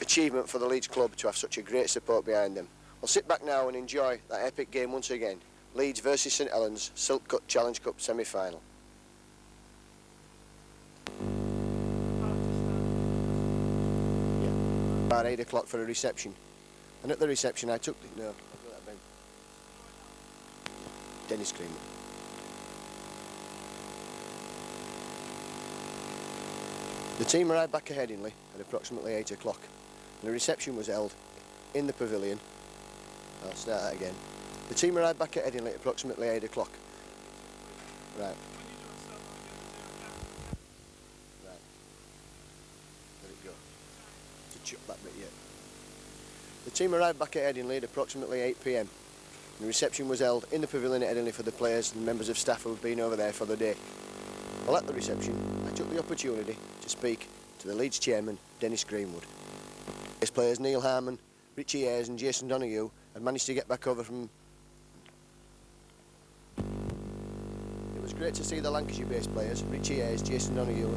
achievement for the Leeds club to have such a great support behind them. We'll sit back now and enjoy that epic game once again. Leeds versus St Helens, Silk Cut Challenge Cup semi-final. Yeah. About 8 o'clock for a reception. And at the reception I took the... No. Dennis Green. The team arrived back at Headingley at approximately 8 o'clock and the reception was held in the pavilion. I'll start that again. The team arrived back at Headingley at approximately 8 o'clock Right. Right. Let it go. To chuck that bit yet. The team arrived back at Headingley at approximately 8 p.m. The reception was held in the pavilion at Headingley for the players and members of staff who had been over there for the day. While at the reception, I took the opportunity to speak to the Leeds chairman, Dennis Greenwood. His players Neil Harmon, Richie Ayres and Jason Donoghue had managed to get back over from... It was great to see the Lancashire-based players, Richie Ayres, Jason Donoghue